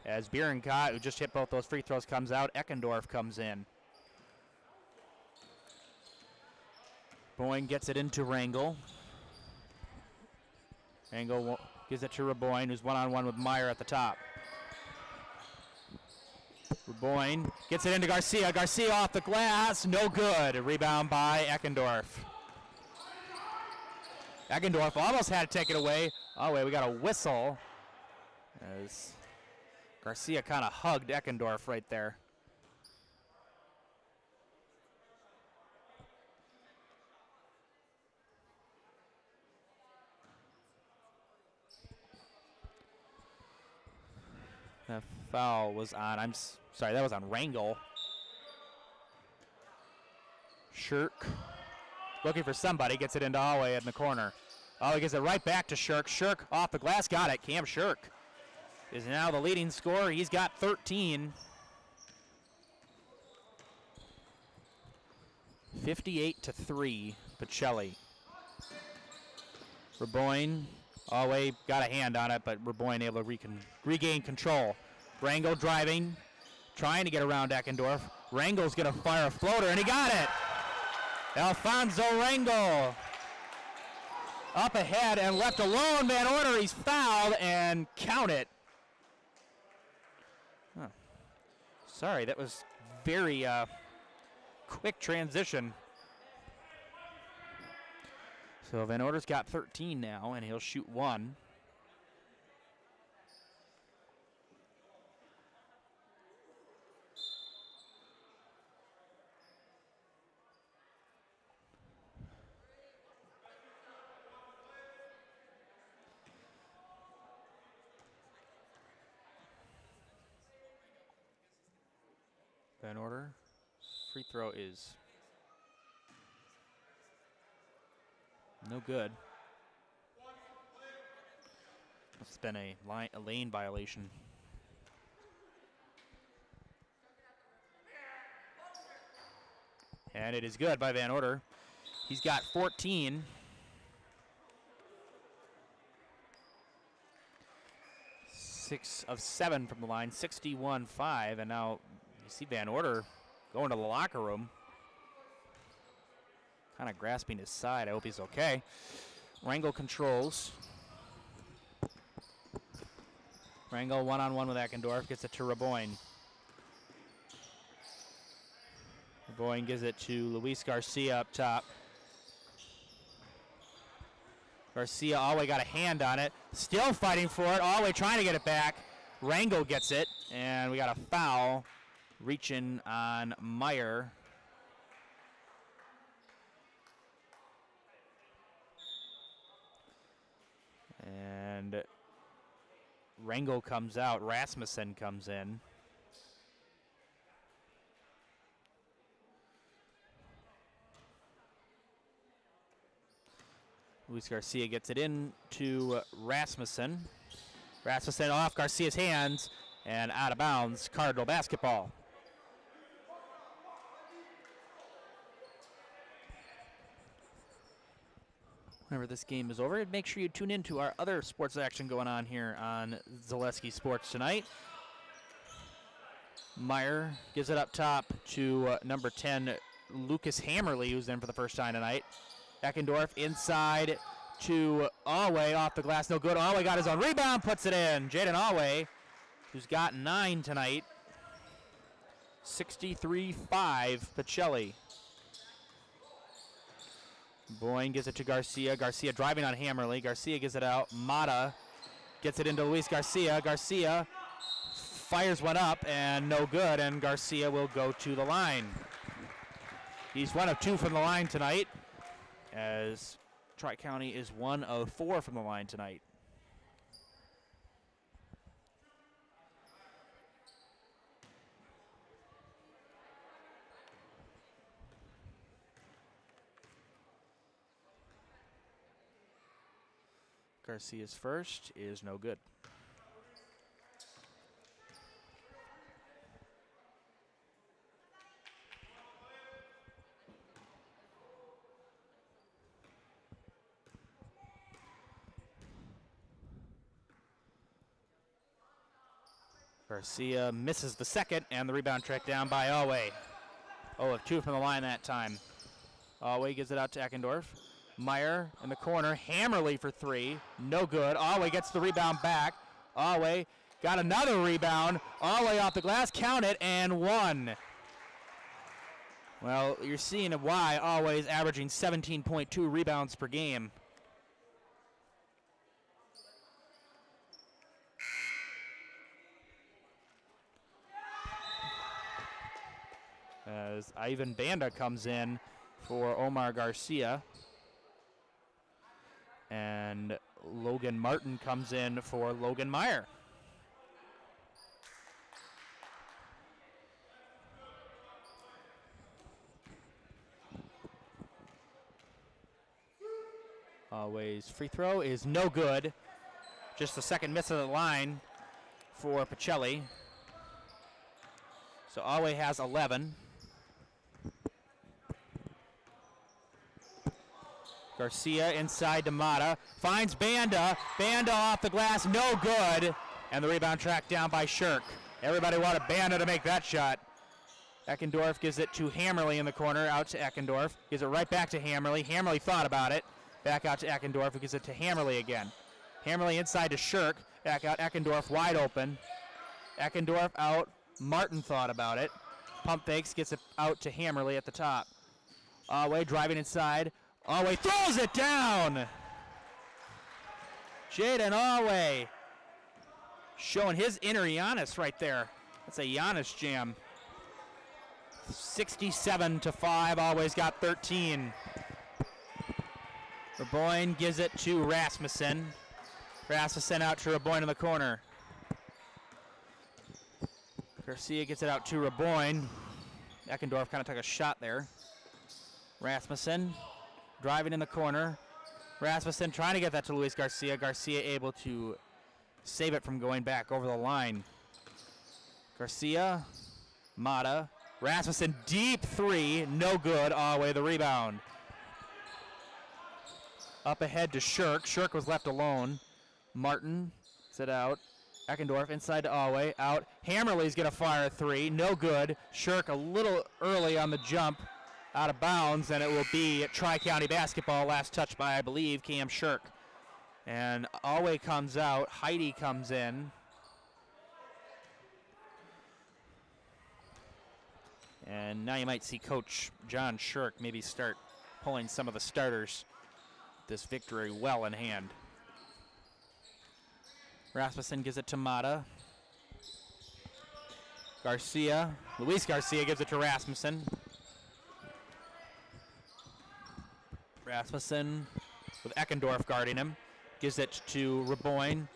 As Bierenkot, who just hit both those free throws, comes out, Eckendorf comes in. Boyne gets it into Rangel. Rangel gives it to Reboyne, who's one-on-one with Meyer at the top. Reboyne gets it into Garcia. Garcia off the glass, no good. A rebound by Eckendorf. Eckendorf almost had to take it away. Oh, wait, we got a whistle. As Garcia kind of hugged Eckendorf right there. That foul was on, sorry, that was on Rangel. Shirk looking for somebody, gets it into Alway in the corner. Alway gets it right back to Shirk. Shirk off the glass, got it. Cam Shirk is now the leading scorer. He's got 13. 58-3, Pacelli. Reboyne, Alway got a hand on it, but Reboyne able to regain control. Rangel driving, trying to get around Eckendorf. Rangel's going to fire a floater, and he got it. Alfonso Rangel up ahead and left alone. Van Order, he's fouled, and count it. Huh. Sorry, that was very quick transition. So Van Order's got 13 now, and he'll shoot 1. Van Order, free throw is no good. It's been a lane violation. And it is good by Van Order. He's got 14. Six of 7 from the line, 61-5, and now you see Van Order going to the locker room. Kind of grasping his side. I hope he's okay. Rangel controls. Rangel one-on-one with Eckendorf. Gets it to Reboyne. Reboyne gives it to Luis Garcia up top. Garcia, Alway got a hand on it. Still fighting for it. Alway trying to get it back. Rangel gets it. And we got a foul reaching on Meyer. And Rangel comes out. Rasmussen comes in. Luis Garcia gets it in to Rasmussen. Rasmussen off Garcia's hands and out of bounds. Cardinal basketball. Whenever this game is over, make sure you tune in to our other sports action going on here on Zaleski Sports tonight. Meyer gives it up top to number 10, Lucas Hammerly, who's in for the first time tonight. Eckendorf inside to Alway off the glass, no good. Alway got his own rebound, puts it in. Jaden Alway, who's got 9 tonight. 63-5, Pacelli. Boyne gives it to Garcia. Garcia driving on Hammerly. Garcia gives it out. Mata gets it into Luis Garcia. Garcia fires one up and no good, and Garcia will go to the line. He's 1 of 2 from the line tonight, as Tri-County is 1 of 4 from the line tonight. Garcia's first is no good. Garcia misses the second, and the rebound tracked down by Alway. 0 of 2 from the line that time. Alway gives it out to Eckendorf. Meyer in the corner, Hammerly for 3, no good. Alway gets the rebound back. Alway got another rebound. Alway off the glass, count it, and 1. Well, you're seeing why Alway is averaging 17.2 rebounds per game. As Ivan Banda comes in for Omar Garcia. And Logan Martin comes in for Logan Meyer. Always free throw is no good. Just the second miss of the line for Pacelli. So Alway has 11. Garcia inside to Mata, finds Banda. Banda off the glass, no good. And the rebound tracked down by Shirk. Everybody wanted Banda to make that shot. Eckendorf gives it to Hammerly in the corner, out to Eckendorf. Gives it right back to Hammerly. Hammerly thought about it. Back out to Eckendorf, who gives it to Hammerly again. Hammerly inside to Shirk. Back out, Eckendorf wide open. Eckendorf out. Martin thought about it. Pump fakes, gets it out to Hammerly at the top. Alway driving inside. Alway throws it down. Jaden Alway showing his inner Giannis right there. That's a Giannis jam. 67-5. Alway's got 13. Reboyne gives it to Rasmussen. Rasmussen out to Reboyne in the corner. Garcia gets it out to Reboyne. Eckendorf kind of took a shot there. Rasmussen driving in the corner. Rasmussen trying to get that to Luis Garcia. Garcia able to save it from going back over the line. Garcia, Mata, Rasmussen deep 3, no good. Alway the rebound. Up ahead to Shirk. Shirk was left alone. Martin set out. Eckendorf inside to Alway, out. Hammerly's gonna fire a 3, no good. Shirk a little early on the jump, out of bounds, and it will be Tri-County basketball. Last touch by, I believe, Cam Shirk. And Alway comes out. Heidi comes in. And now you might see Coach John Shirk maybe start pulling some of the starters. This victory well in hand. Rasmussen gives it to Mata. Garcia. Luis Garcia gives it to Rasmussen. Rasmussen with Eckendorf guarding him. Gives it to Reboyne,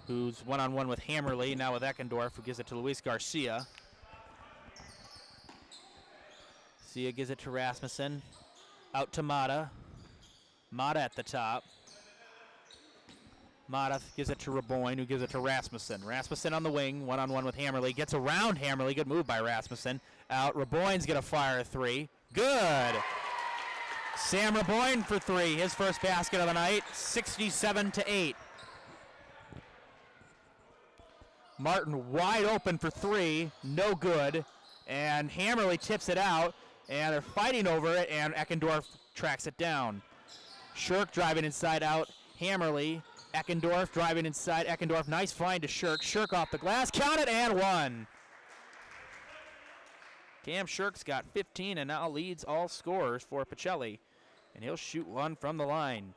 who's one-on-one with Hammerly, now with Eckendorf, who gives it to Luis Garcia. Garcia gives it to Rasmussen. Out to Mata. Mata at the top. Mata gives it to Reboyne, who gives it to Rasmussen. Rasmussen on the wing, one-on-one with Hammerly. Gets around Hammerly. Good move by Rasmussen. Out. Reboyne's going to fire a 3. Good. Sam Reboyne for 3. His first basket of the night. 67-8. Martin wide open for 3. No good. And Hammerly tips it out. And they're fighting over it. And Eckendorf tracks it down. Shirk driving inside out. Hammerly Eckendorf driving inside. Eckendorf, nice find to Shirk. Shirk off the glass, count it, and one. Cam Shirk's got 15 and now leads all scorers for Pacelli. And he'll shoot one from the line.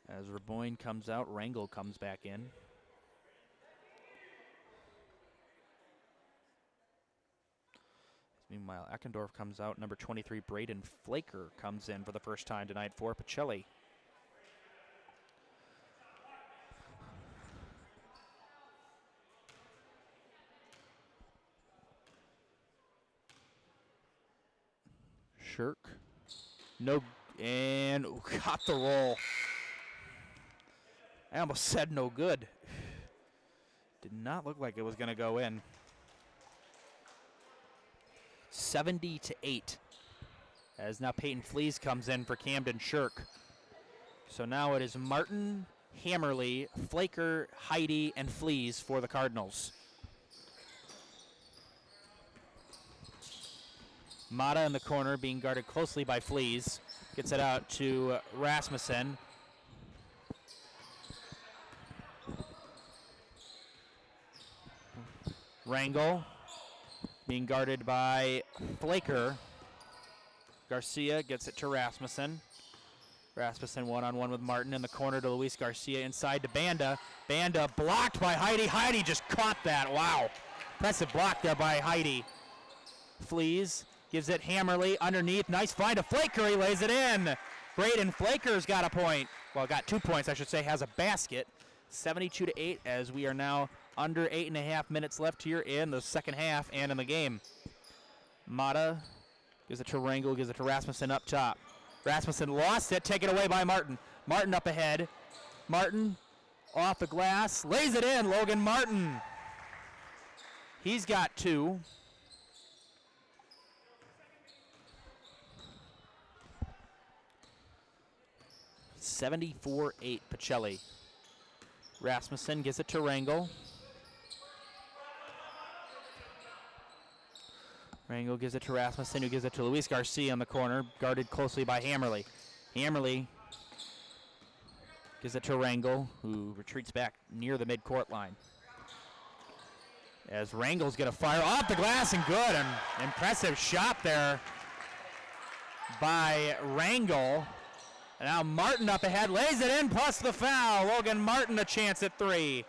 As Raboyne comes out, Rangel comes back in. Meanwhile, Eckendorf comes out. Number 23, Braden Flaker, comes in for the first time tonight for Pacelli. Shirk. No, and got the roll. I almost said no good. Did not look like it was going to go in. 70-8. As now Peyton Flees comes in for Camden Shirk. So now it is Martin, Hammerly, Flaker, Heidi, and Flees for the Cardinals. Mata in the corner being guarded closely by Flees. Gets it out to Rasmussen. Rangel being guarded by Flaker. Garcia gets it to Rasmussen. Rasmussen one-on-one with Martin in the corner to Luis Garcia, inside to Banda. Banda blocked by Heidi. Heidi just caught that. Wow. Impressive block there by Heidi. Flees gives it Hammerly underneath. Nice find to Flaker. He lays it in. Braden Flaker's got a point. Well, got 2 points, I should say, has a basket. 72-8 as we are now under 8.5 minutes left here in the second half and in the game. Mata gives it to Rangel, gives it to Rasmussen up top. Rasmussen lost it, taken away by Martin. Martin up ahead. Martin off the glass, lays it in. Logan Martin. He's got 2. (74-8) Pacelli. Rasmussen gives it to Rangel. Rangel gives it to Rasmussen, who gives it to Luis Garcia in the corner, guarded closely by Hammerly. Hammerly gives it to Rangel, who retreats back near the midcourt line. As Rangel's going to fire off the glass, and good. An impressive shot there by Rangel. And now Martin up ahead, lays it in, plus the foul. Logan Martin a chance at 3.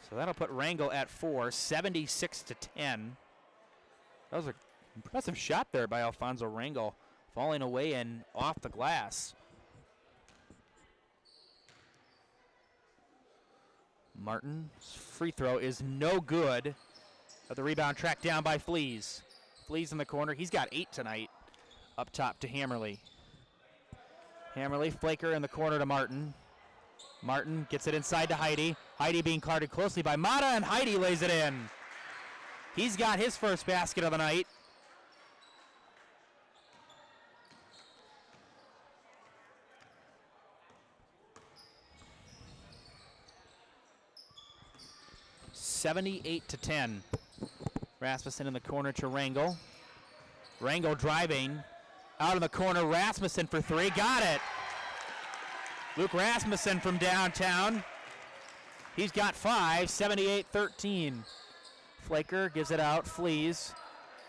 So that'll put Rangel at 4, 76-10. That was an impressive shot there by Alfonso Rangel, falling away and off the glass. Martin's free throw is no good, but the rebound tracked down by Flees. Flees in the corner, he's got 8 tonight. Up top to Hammerly. Hammerly, Flaker in the corner to Martin. Martin gets it inside to Heidi. Heidi being guarded closely by Mata, and Heidi lays it in. He's got his first basket of the night. (78-10). Rasmussen in the corner to Rangel. Rangel driving. Out in the corner, Rasmussen for 3. Got it. Luke Rasmussen from downtown. He's got 5, 78-13. Flaker gives it out. Flees.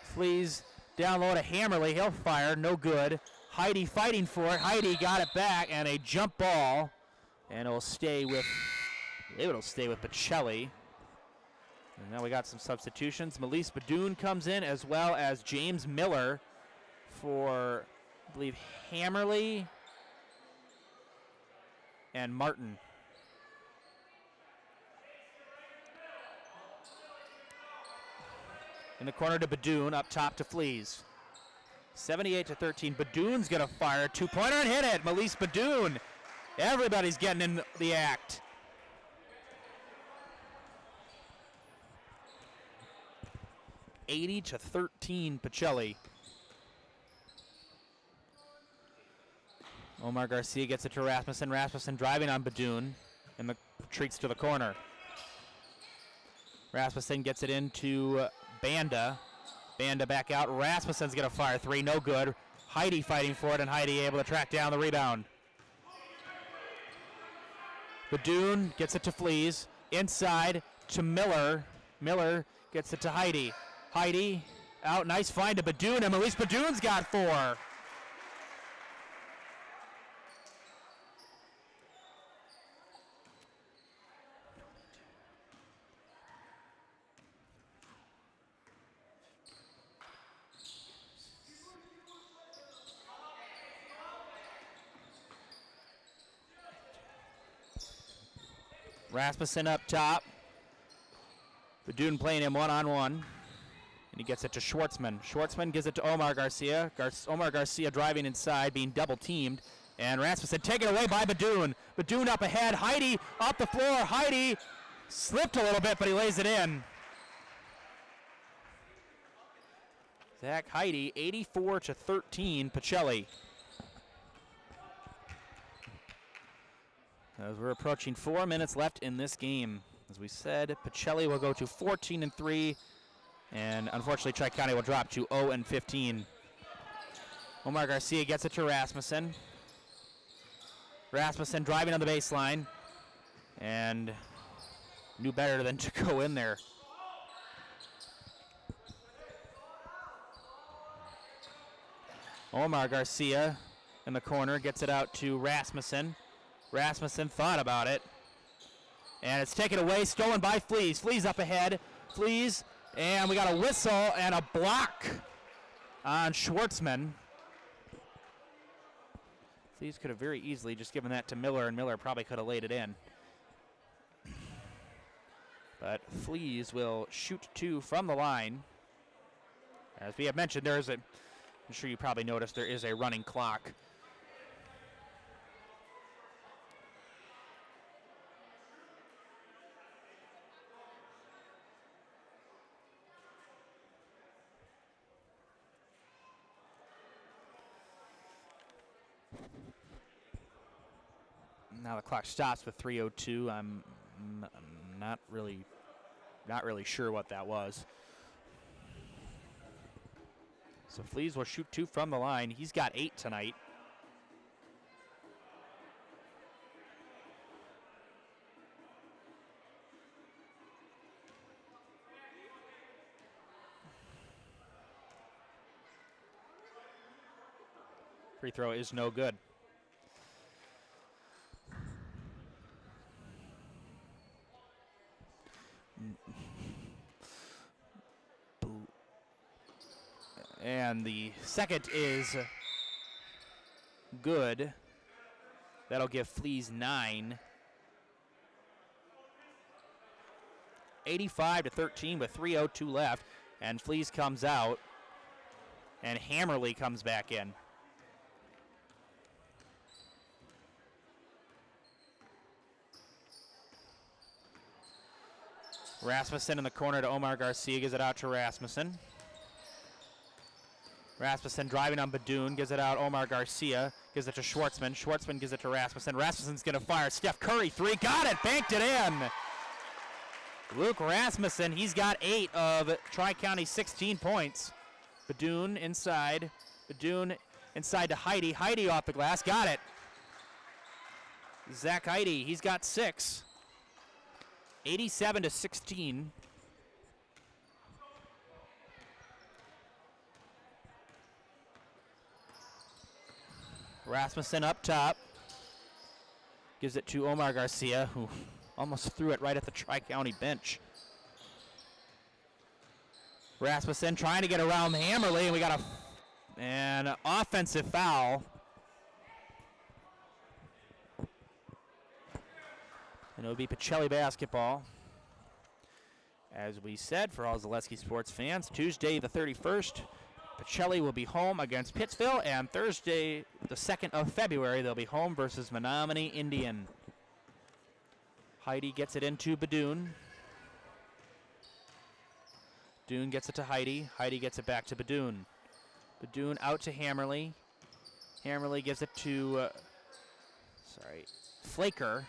Flees down low to Hammerly. He'll fire. No good. Heidi fighting for it. Heidi got it back, and a jump ball. And it'll stay with Pacelli. And now we got some substitutions. Melise Badoon comes in, as well as James Miller for, I believe, Hammerly and Martin. In the corner to Badoon, up top to Flees. 78-13. Badoon's going to fire. 2-pointer and hit it. Melise Badoon. Everybody's getting in the act. (80-13) Pacelli. Omar Garcia gets it to Rasmussen. Rasmussen driving on Badoon. and the retreats to the corner. Rasmussen gets it into Banda. Banda back out. Rasmussen's going to fire three. No good. Heidi fighting for it, and Heidi able to track down the rebound. Badoon gets it to Fleas. Inside to Miller. Miller gets it to Heidi. Heidi out. Nice find to Badoon, and Elise Badoon's got 4. Rasmussen up top. Badoon playing him one-on-one. And he gets it to Schwartzman. Schwartzman gives it to Omar Garcia. Omar Garcia driving inside, being double-teamed. And Rasmussen taken away by Badoon. Badoon up ahead. Heidi up the floor. Heidi slipped a little bit, but he lays it in. Zach Heidi, 84-13, Pacelli. As we're approaching 4 minutes left in this game. As we said, Pacelli will go to 14-3, and unfortunately Tri-County will drop to 0-15. Omar Garcia gets it to Rasmussen. Rasmussen driving on the baseline, and knew better than to go in there. Omar Garcia in the corner gets it out to Rasmussen. Rasmussen thought about it, and it's taken away, stolen by Fleas. Fleas up ahead. Fleas, and we got a whistle and a block on Schwartzman. Fleas could have very easily just given that to Miller, and Miller probably could have laid it in. But Fleas will shoot 2 from the line. As we have mentioned, I'm sure you probably noticed there is a running clock. Now the clock stops with 3:02. I'm not really sure what that was. So Fleas will shoot 2 from the line. He's got 8 tonight. Free throw is no good. And the second is good. That'll give Fleas 9. 85-13 with 3:02 left. And Fleas comes out. And Hammerly comes back in. Rasmussen in the corner to Omar Garcia, gives it out to Rasmussen. Rasmussen driving on Badoon, gives it out. Omar Garcia gives it to Schwartzman. Schwartzman gives it to Rasmussen. Rasmussen's going to fire. Steph Curry, 3. Got it. Banked it in. Luke Rasmussen, he's got 8 of Tri-County 16 points. Badoon inside. Badoon inside to Heidi. Heidi off the glass. Got it. Zach Heidi, he's got 6. 87-16. Rasmussen up top. Gives it to Omar Garcia, who almost threw it right at the Tri-County bench. Rasmussen trying to get around Hammerly, and we got an offensive foul. And it'll be Pacelli basketball. As we said, for all Zaleski sports fans, Tuesday the 31st, Pacelli will be home against Pittsville, and Thursday the 2nd of February, they'll be home versus Menominee Indian. Heidi gets it into Badoon. Badoon gets it to Heidi. Heidi gets it back to Badoon. Badoon out to Hammerly. Hammerly gives it to, Flaker.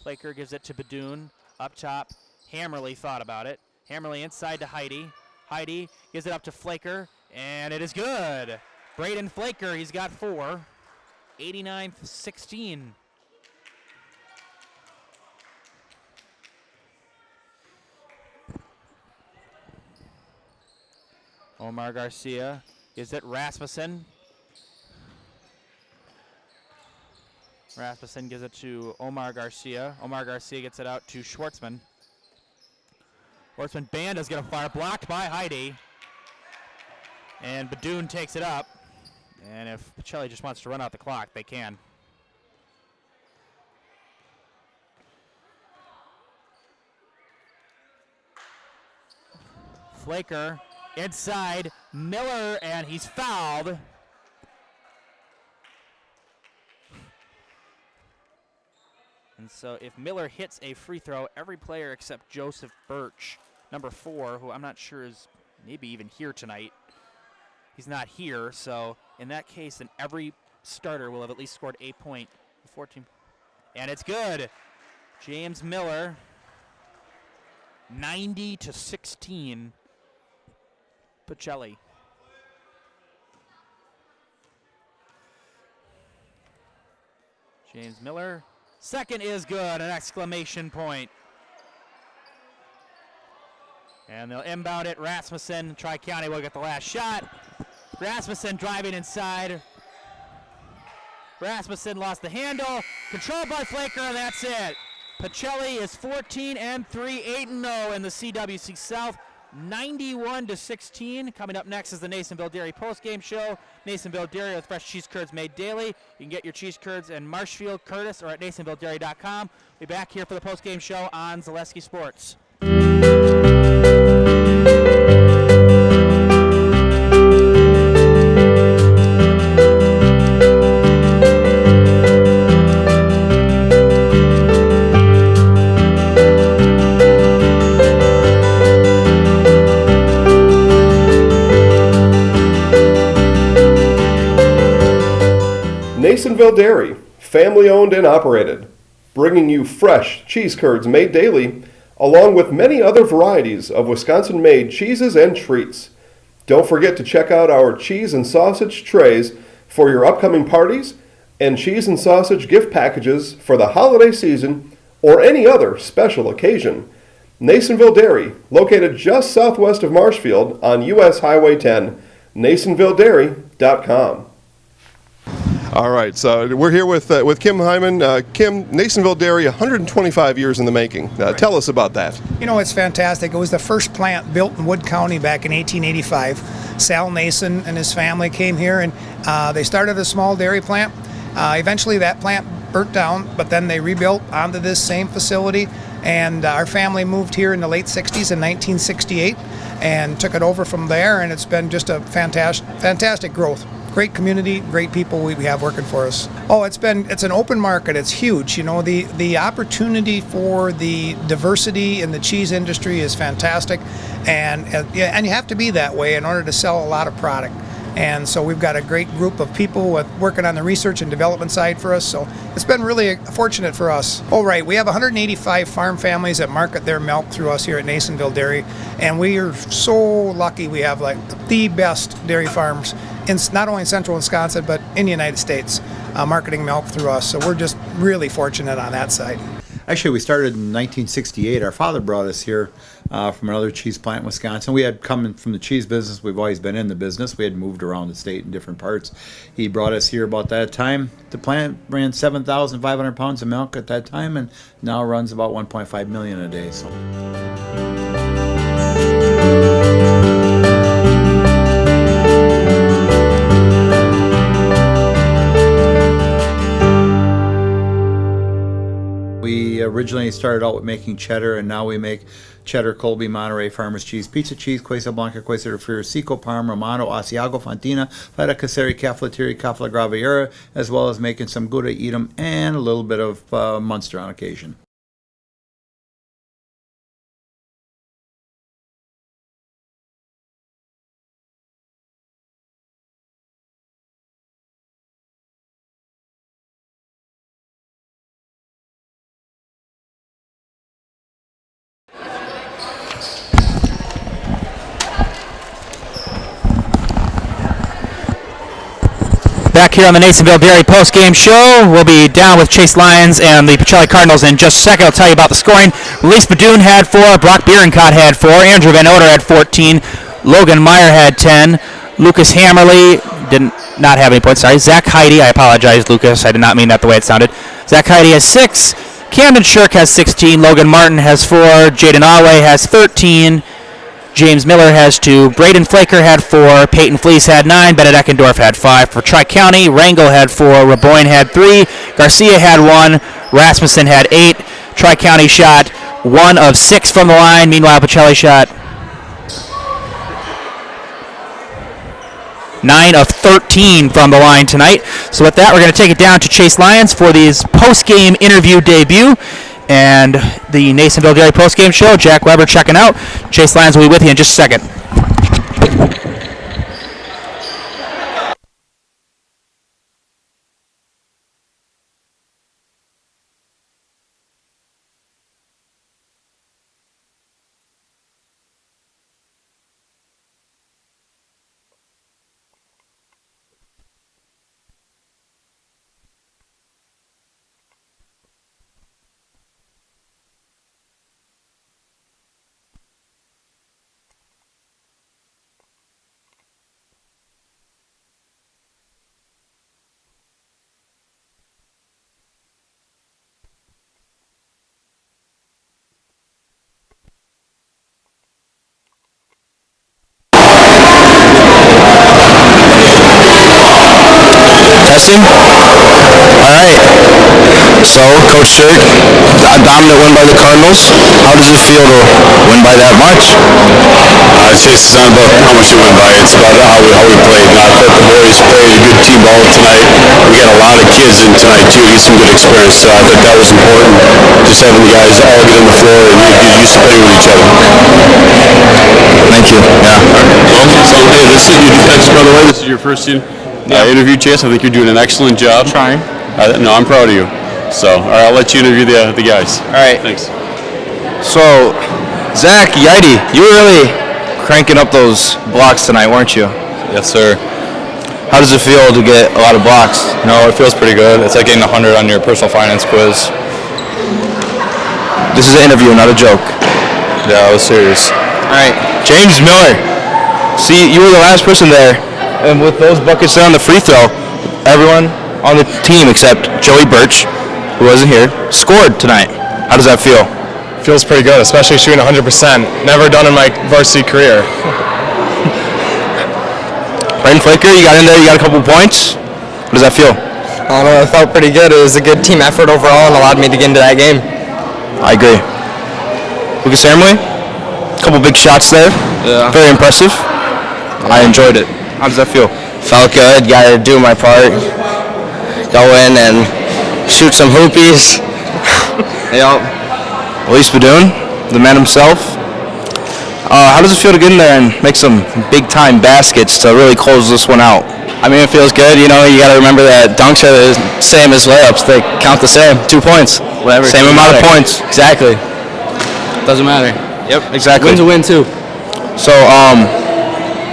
Flaker gives it to Badoon. Up top, Hammerly thought about it. Hammerly inside to Heidi. Heidi gives it up to Flaker, and it is good. Braden Flaker, he's got 4. 89-16. Omar Garcia gives it Rasmussen. Rasmussen gives it to Omar Garcia. Omar Garcia gets it out to Schwartzman. Schwartzman Banda's going to fire, blocked by Heidi. And Badoon takes it up. And if Pacelli just wants to run out the clock, they can. Flaker inside, Miller, and he's fouled. And so if Miller hits a free throw, every player except Joseph Birch, number 4, who I'm not sure is maybe even here tonight, he's not here, so in that case, then every starter will have at least scored 8 points. 14. And it's good. James Miller, 90-16. Pacelli. James Miller. Second is good, an exclamation point. And they'll inbound it. Rasmussen, Tri-County will get the last shot. Rasmussen driving inside. Rasmussen lost the handle. Controlled by Flaker, and that's it. Pacelli is 14-3, 8-0 in the CWC South. 91-16. Coming up next is the Nasonville Dairy postgame show. Nasonville Dairy with fresh cheese curds made daily. You can get your cheese curds in Marshfield, Curtis, or at NasonvilleDairy.com. We'll be back here for the postgame show on Zaleski Sports. Nasonville Dairy, family owned and operated, bringing you fresh cheese curds made daily, along with many other varieties of Wisconsin-made cheeses and treats. Don't forget to check out our cheese and sausage trays for your upcoming parties and cheese and sausage gift packages for the holiday season or any other special occasion. Nasonville Dairy, located just southwest of Marshfield on US Highway 10, NasonvilleDairy.com. All right, so we're here with Kim Hyman. Kim, Nasonville Dairy, 125 years in the making. Right. Tell us about that. You know, it's fantastic. It was the first plant built in Wood County back in 1885. Sal Nason and his family came here, and they started a small dairy plant. Eventually that plant burnt down, but then they rebuilt onto this same facility, and our family moved here in the late 60s in 1968 and took it over from there, and it's been just a fantastic growth. Great community, great people we have working for us. Oh, it's an open market. It's huge. You know, the opportunity for the diversity in the cheese industry is fantastic, and you have to be that way in order to sell a lot of product. And so we've got a great group of people working on the research and development side for us. So it's been really fortunate for us. Oh, right. We have 185 farm families that market their milk through us here at Nasonville Dairy. And we are so lucky we have like the best dairy farms in not only in central Wisconsin, but in the United States, marketing milk through us. So we're just really fortunate on that side. Actually, we started in 1968. Our father brought us here from another cheese plant in Wisconsin. We had come from the cheese business. We've always been in the business. We had moved around the state in different parts. He brought us here about that time. The plant ran 7,500 pounds of milk at that time, and now runs about 1.5 million a day. So. We originally started out with making cheddar, and now we make cheddar, Colby, Monterey, Farmers Cheese, Pizza Cheese, Quesa Blanca, Quesa de Friar, Seco, Parma, Romano, Asiago, Fontina, Feta Caseri, Cafflettieri, Cafla Graviera, as well as making some Gouda Edam and a little bit of Munster on occasion. Back here on the Nasonville Dairy post-game show. We'll be down with Chase Lions and the Pacelli Cardinals in just a second. I'll tell you about the scoring. Release Badoon had 4. Brock Bierencott had 4. Andrew Van Oder had 14. Logan Meyer had 10. Lucas Hammerly did not have any points. Sorry. Zach Heidi. I apologize, Lucas. I did not mean that the way it sounded. Zach Heidi has 6. Camden Shirk has 16. Logan Martin has 4. Jaden Alway has 13. James Miller has 2. Braden Flaker had 4. Peyton Fleece had 9. Bennett Eckendorf had 5. For Tri-County, Rangel had 4. Raboyne had 3. Garcia had 1. Rasmussen had 8. Tri-County shot 1 of 6 from the line. Meanwhile, Pacelli shot 9 of 13 from the line tonight. So with that, we're going to take it down to Chase Lions for these post-game interview debut. And the Nasonville Dairy post-game show. Jack Weber checking out. Chase Lions will be with you in just a second. Testing? Alright. So, Coach Shirk, a dominant win by the Cardinals. How does it feel to win by that much? It's not about how much you win by, it's about how we played. I thought the boys played a good team ball tonight. We got a lot of kids in tonight too, get some good experience. So I thought that was important, just having the guys all get on the floor and get used to playing with each other. Thank you. Yeah. So hey, this is by the way, this is your first interview, Chase. I think you're doing an excellent job. Trying. No, I'm proud of you. So, all right, I'll let you interview the guys. All right. Thanks. So, Zach, Yidi, you were really cranking up those blocks tonight, weren't you? Yes, sir. How does it feel to get a lot of blocks? No, it feels pretty good. It's like getting 100 on your personal finance quiz. This is an interview, not a joke. Yeah, I was serious. All right, James Miller. See, you were the last person there, and with those buckets there on the free throw, everyone on the team except Joey Birch, who wasn't here, scored tonight. How does that feel? Feels pretty good, especially shooting 100%. Never done in my varsity career. Braden Flaker, you got in there, you got a couple points. How does that feel? I don't know, it felt pretty good. It was a good team effort overall and allowed me to get into that game. I agree. Lucas Hammerly, a couple big shots there. Yeah. Very impressive. I enjoyed it. How does that feel? Felt good, got to do my part. Go in and shoot some hoopies. Yep. Elise Badoon, the man himself. How does it feel to get in there and make some big-time baskets to really close this one out? I mean, it feels good. You know, you got to remember that dunks are the same as layups. They count the same. 2 points. Whatever. Same amount of points. Exactly. Doesn't matter. Yep, exactly. Win's a win, too. So,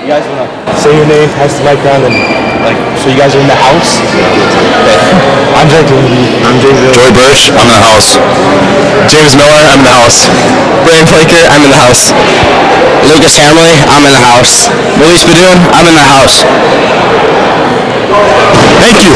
you guys want to say your name, pass the mic around, and so you guys are in the house? I'm James Miller. Joey Birch, I'm in the house. James Miller, I'm in the house. Braden Flaker, I'm in the house. Lucas Hammerly, I'm in the house. Elise Badoon, I'm in the house. Thank you.